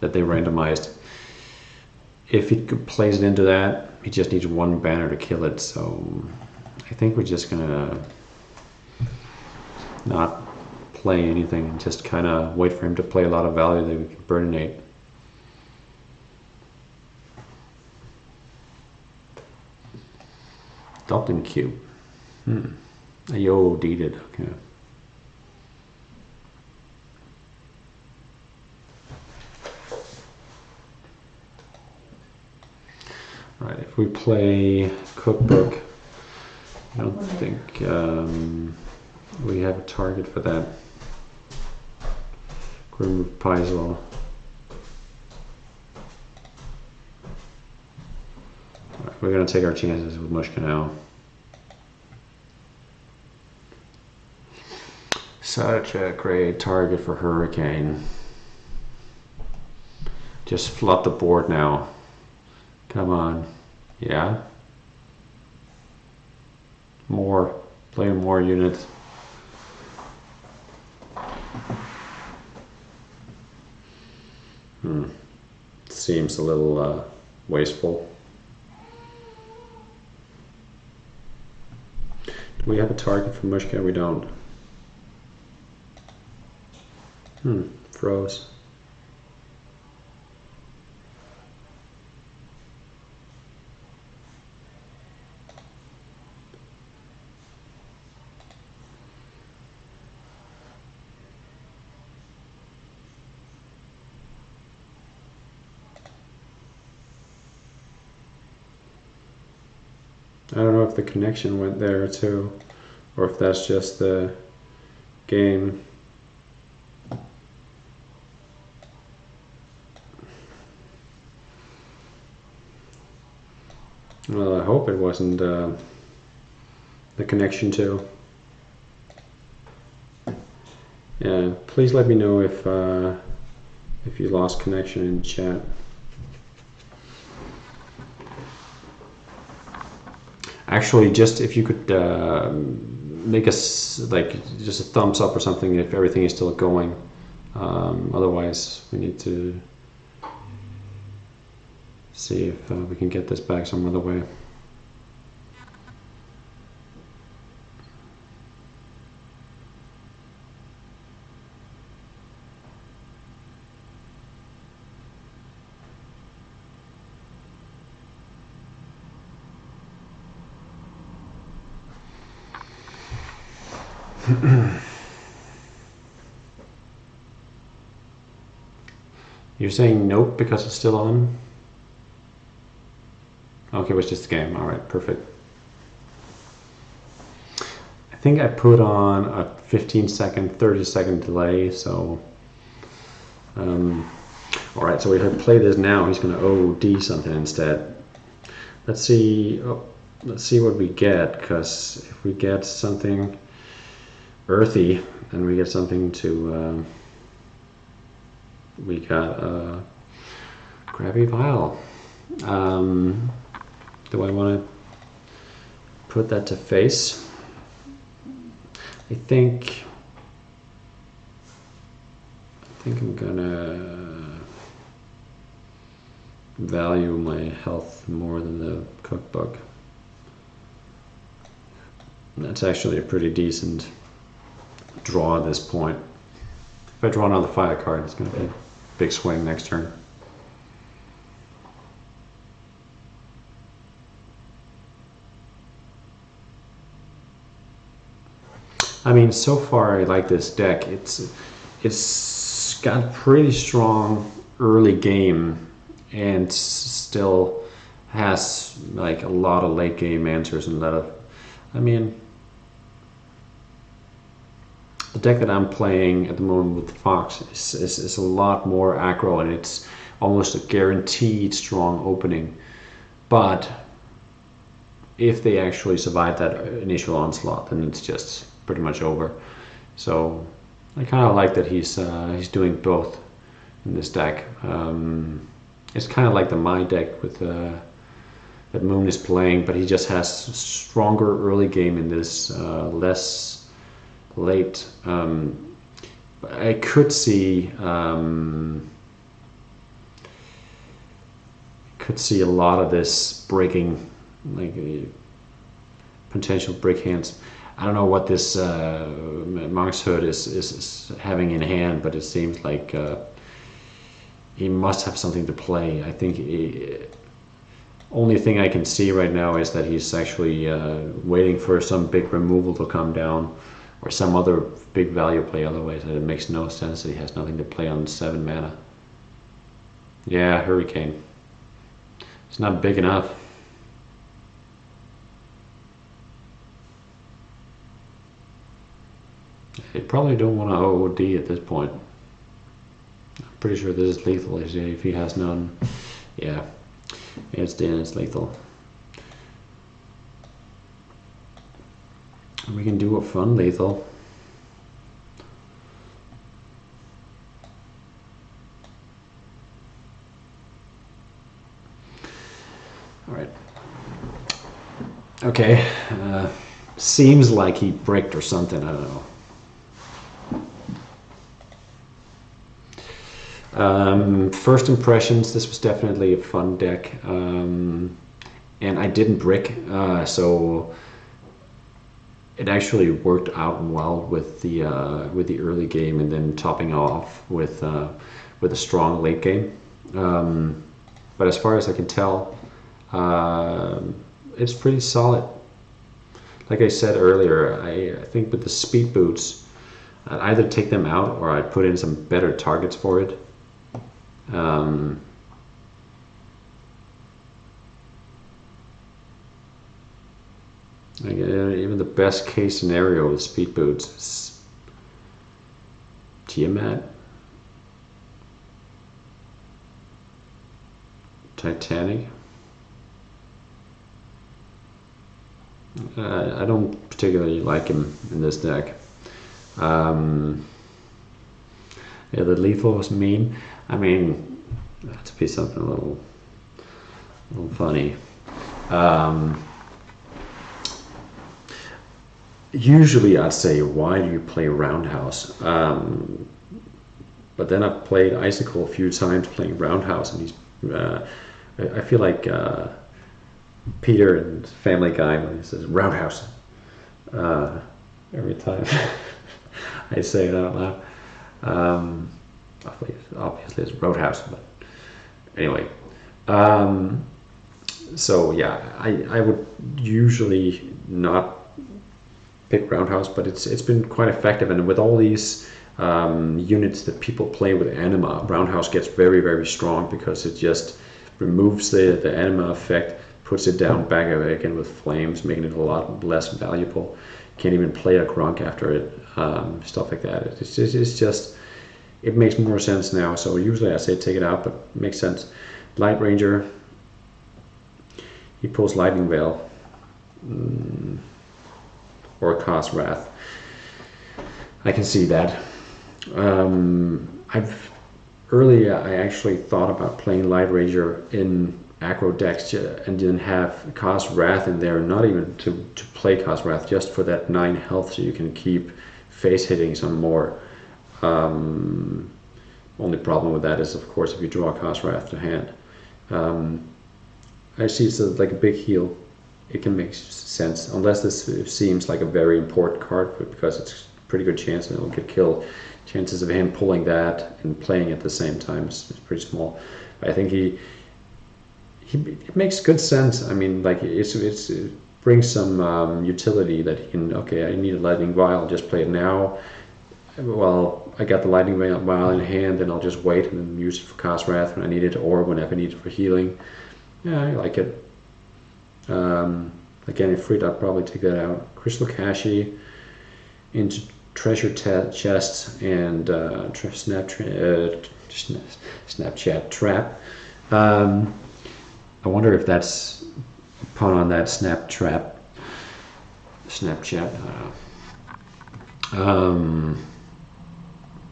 they randomized. If he plays it into that, he just needs one banner to kill it, so I think we're just gonna not play anything and just kind of wait for him to play a lot of value that we can burninate. Dalton Cube. Yo, did okay. Alright, if we play Cookbook, I don't think we have a target for that. Grim Reprisal. Right, we're going to take our chances with Mushka now. Such a great target for Hurricane. Just flood the board now. Come on. Yeah. More. Play more units. Seems a little wasteful. Do we have a target for Mushka? We don't. Froze. I don't know if the connection went there too, or if that's just the game. Well, I hope it wasn't the connection too. Yeah, please let me know if you lost connection in chat. Actually, just if you could make us like just a thumbs up or something if everything is still going. Otherwise, we need to see if we can get this back some other way. You're saying nope because it's still on? Okay, it was just a game. Alright, perfect. I think I put on a 15-second, 30-second delay, so... Alright, so we can play this now. He's going to OD something instead. Let's see what we get, because if we get something earthy, then we get something to... we got a Grabby Vial. Do I want to put that to face? I think I'm gonna value my health more than the Cookbook. That's actually a pretty decent draw at this point. If I draw another fire card, it's going to be a big swing next turn. I mean, so far I like this deck. It's got pretty strong early game and still has like a lot of late game answers and a lot of, I mean, the deck that I'm playing at the moment with Fox is a lot more aggro, and it's almost a guaranteed strong opening. But if they actually survive that initial onslaught, then it's just pretty much over. So I kind of like that he's doing both in this deck. It's kind of like the My deck with that Moon is playing, but he just has stronger early game in this, less late. I could see a lot of this breaking, like potential break hands. I don't know what this Monk's Hood is having in hand, but it seems like he must have something to play. I think only thing I can see right now is that he's actually waiting for some big removal to come down, or some other big value play. Otherwise, it makes no sense that he has nothing to play on 7 mana. Yeah, Hurricane. It's not big enough. I probably don't want to OOD at this point. I'm pretty sure this is lethal if he has none. Yeah, it's lethal. We can do a fun lethal. All right. Okay. Seems like he bricked or something. I don't know. First impressions, this was definitely a fun deck, and I didn't brick, so it actually worked out well with the early game, and then topping off with a strong late game. But as far as I can tell, it's pretty solid. Like I said earlier, I think with the speed boots, I'd either take them out or I'd put in some better targets for it. Even the best case scenario with speed boots is Tiamat, Titanic. I don't particularly like him in this deck. Yeah, the lethal was mean. I mean, to be something a little funny. Usually I'd say, why do you play Roundhouse? But then I've played Icicle a few times playing Roundhouse, and he's I feel like Peter in Family Guy when he says Roundhouse every time I say it out loud. Obviously it's Roadhouse, but anyway. So yeah, I would usually not pick Roundhouse, but it's been quite effective, and with all these units that people play with Anima, Roundhouse gets very, very strong because it just removes the Anima effect, puts it down back again with Flames, making it a lot less valuable. Can't even play a Grunk after it, stuff like that. It's just it makes more sense now. So usually I say take it out, but it makes sense. Light Ranger, he pulls Lightning Veil, or Cast Wrath. I can see that. Earlier I actually thought about playing Light Ranger in aggro decks and then have Cast Wrath in there, not even to play Cast Wrath, just for that 9 health so you can keep face hitting some more. Only problem with that is, of course, if you draw Cast Wrath to hand. I see it's like a big heal. It can make sense, unless this seems like a very important card, because it's a pretty good chance that it'll get killed. Chances of him pulling that and playing at the same time is pretty small. But I think it makes good sense. I mean, like it's brings some utility that he can, okay, I need a lightning vial, I'll just play it now. Well, I got the lightning vial in hand, then I'll just wait and then use it for cast wrath when I need it, or whenever I need it for healing. Yeah, I like it. Again, if free, I'd probably take that out. Crystal Kashi into treasure chest and Snapchat trap. I wonder if that's a pun on that Snapchat.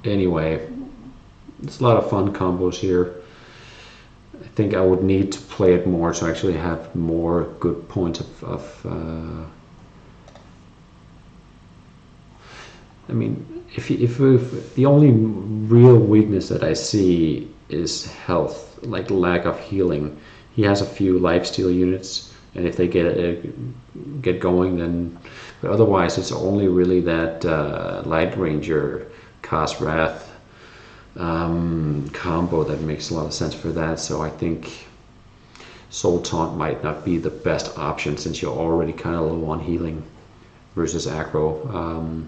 Anyway, there's a lot of fun combos here. I think I would need to play it more to actually have more good points of I mean, if the only real weakness that I see is health, like lack of healing. He has a few lifesteal units, and if they get going, then. But otherwise, it's only really that Light Ranger cast wrath combo that makes a lot of sense for that. So I think Soul Taunt might not be the best option since you're already kind of low on healing versus aggro.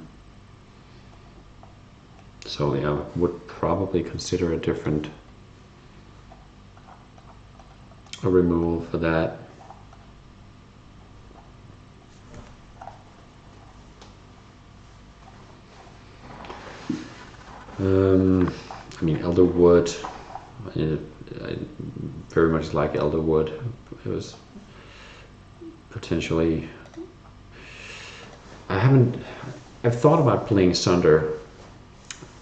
So yeah, I would probably consider a removal for that. I mean, Elderwood. I very much like Elderwood. It was potentially. I've thought about playing Sunder.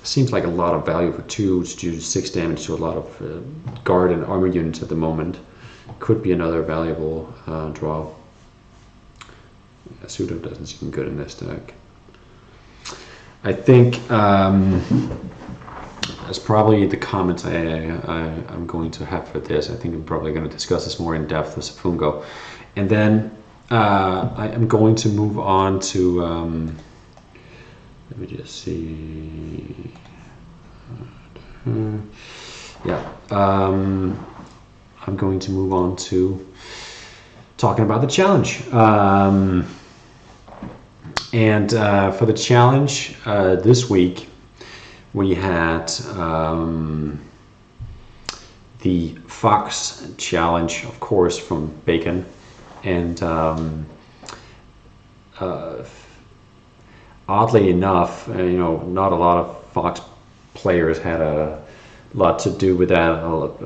Seems like a lot of value for 2 to do 6 damage to a lot of guard and armor units at the moment. Could be another valuable draw. Pseudo doesn't seem good in this deck. I think that's probably the comments I'm going to have for this. I think I'm probably going to discuss this more in depth with Safungo. And then I am going to move on to, let me just see. Yeah, I'm going to move on to talking about the challenge. And for the challenge this week, we had the Fox challenge, of course, from Bacon, and oddly enough, not a lot of Fox players had a lot to do with that.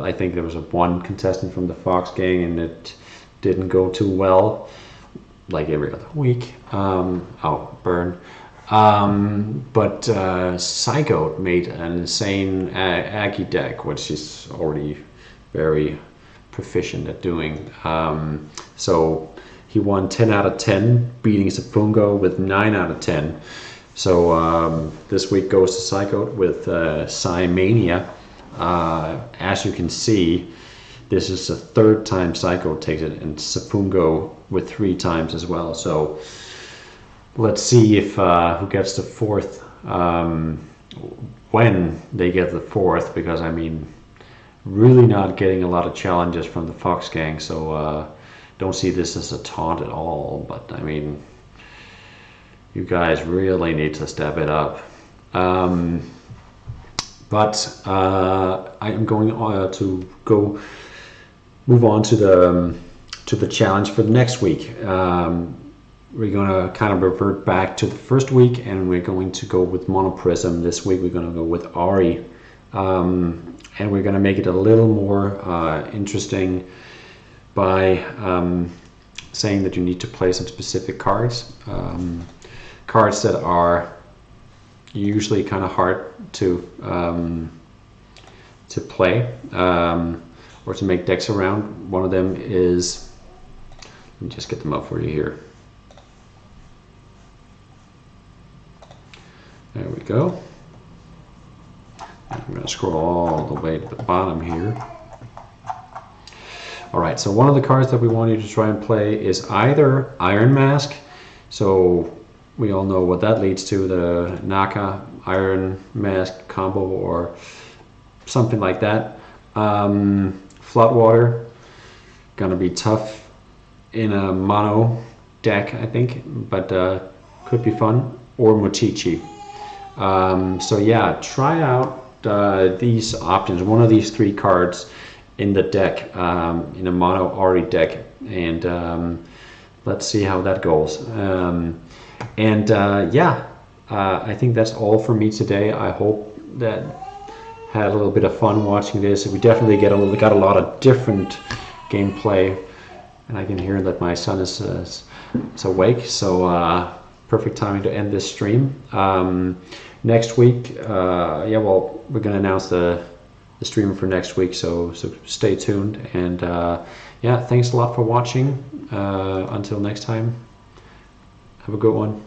I think there was one contestant from the Fox gang, and it didn't go too well, like every other week. Burn. But Psycho made an insane Aggie deck, which is already very proficient at doing. So he won 10 out of 10, beating Safungo with 9 out of 10. So this week goes to Psycho with Psymania. As you can see, this is the 3rd time Psycho takes it, and Safungo with 3 times as well. So let's see if who gets the 4th when they get the 4th, because I mean, really not getting a lot of challenges from the Fox gang. So don't see this as a taunt at all, but I mean, you guys really need to step it up. But I am going to move on to the challenge for the next week. We're going to kind of revert back to the first week, and we're going to go with Monoprism. This week we're going to go with Ari, and we're going to make it a little more interesting by saying that you need to play some specific cards. Cards that are usually kind of hard to play or to make decks around. One of them is, let me just get them up for you here. There we go. I'm going to scroll all the way to the bottom here. Alright, so one of the cards that we want you to try and play is either Iron Mask. So we all know what that leads to, the Naka Iron Mask combo or something like that. Floodwater, gonna be tough in a mono deck, I think, but could be fun, or Motichi. So yeah, try out these options, one of these 3 cards in the deck, in a mono Ari deck, and let's see how that goes. Yeah, I think that's all for me today. I hope that had a little bit of fun watching this. We definitely got a lot of different gameplay, and I can hear that my son is awake, so perfect timing to end this stream. Next week, yeah, well, we're gonna announce the stream for next week, so stay tuned, and yeah, thanks a lot for watching. Until next time, have a good one.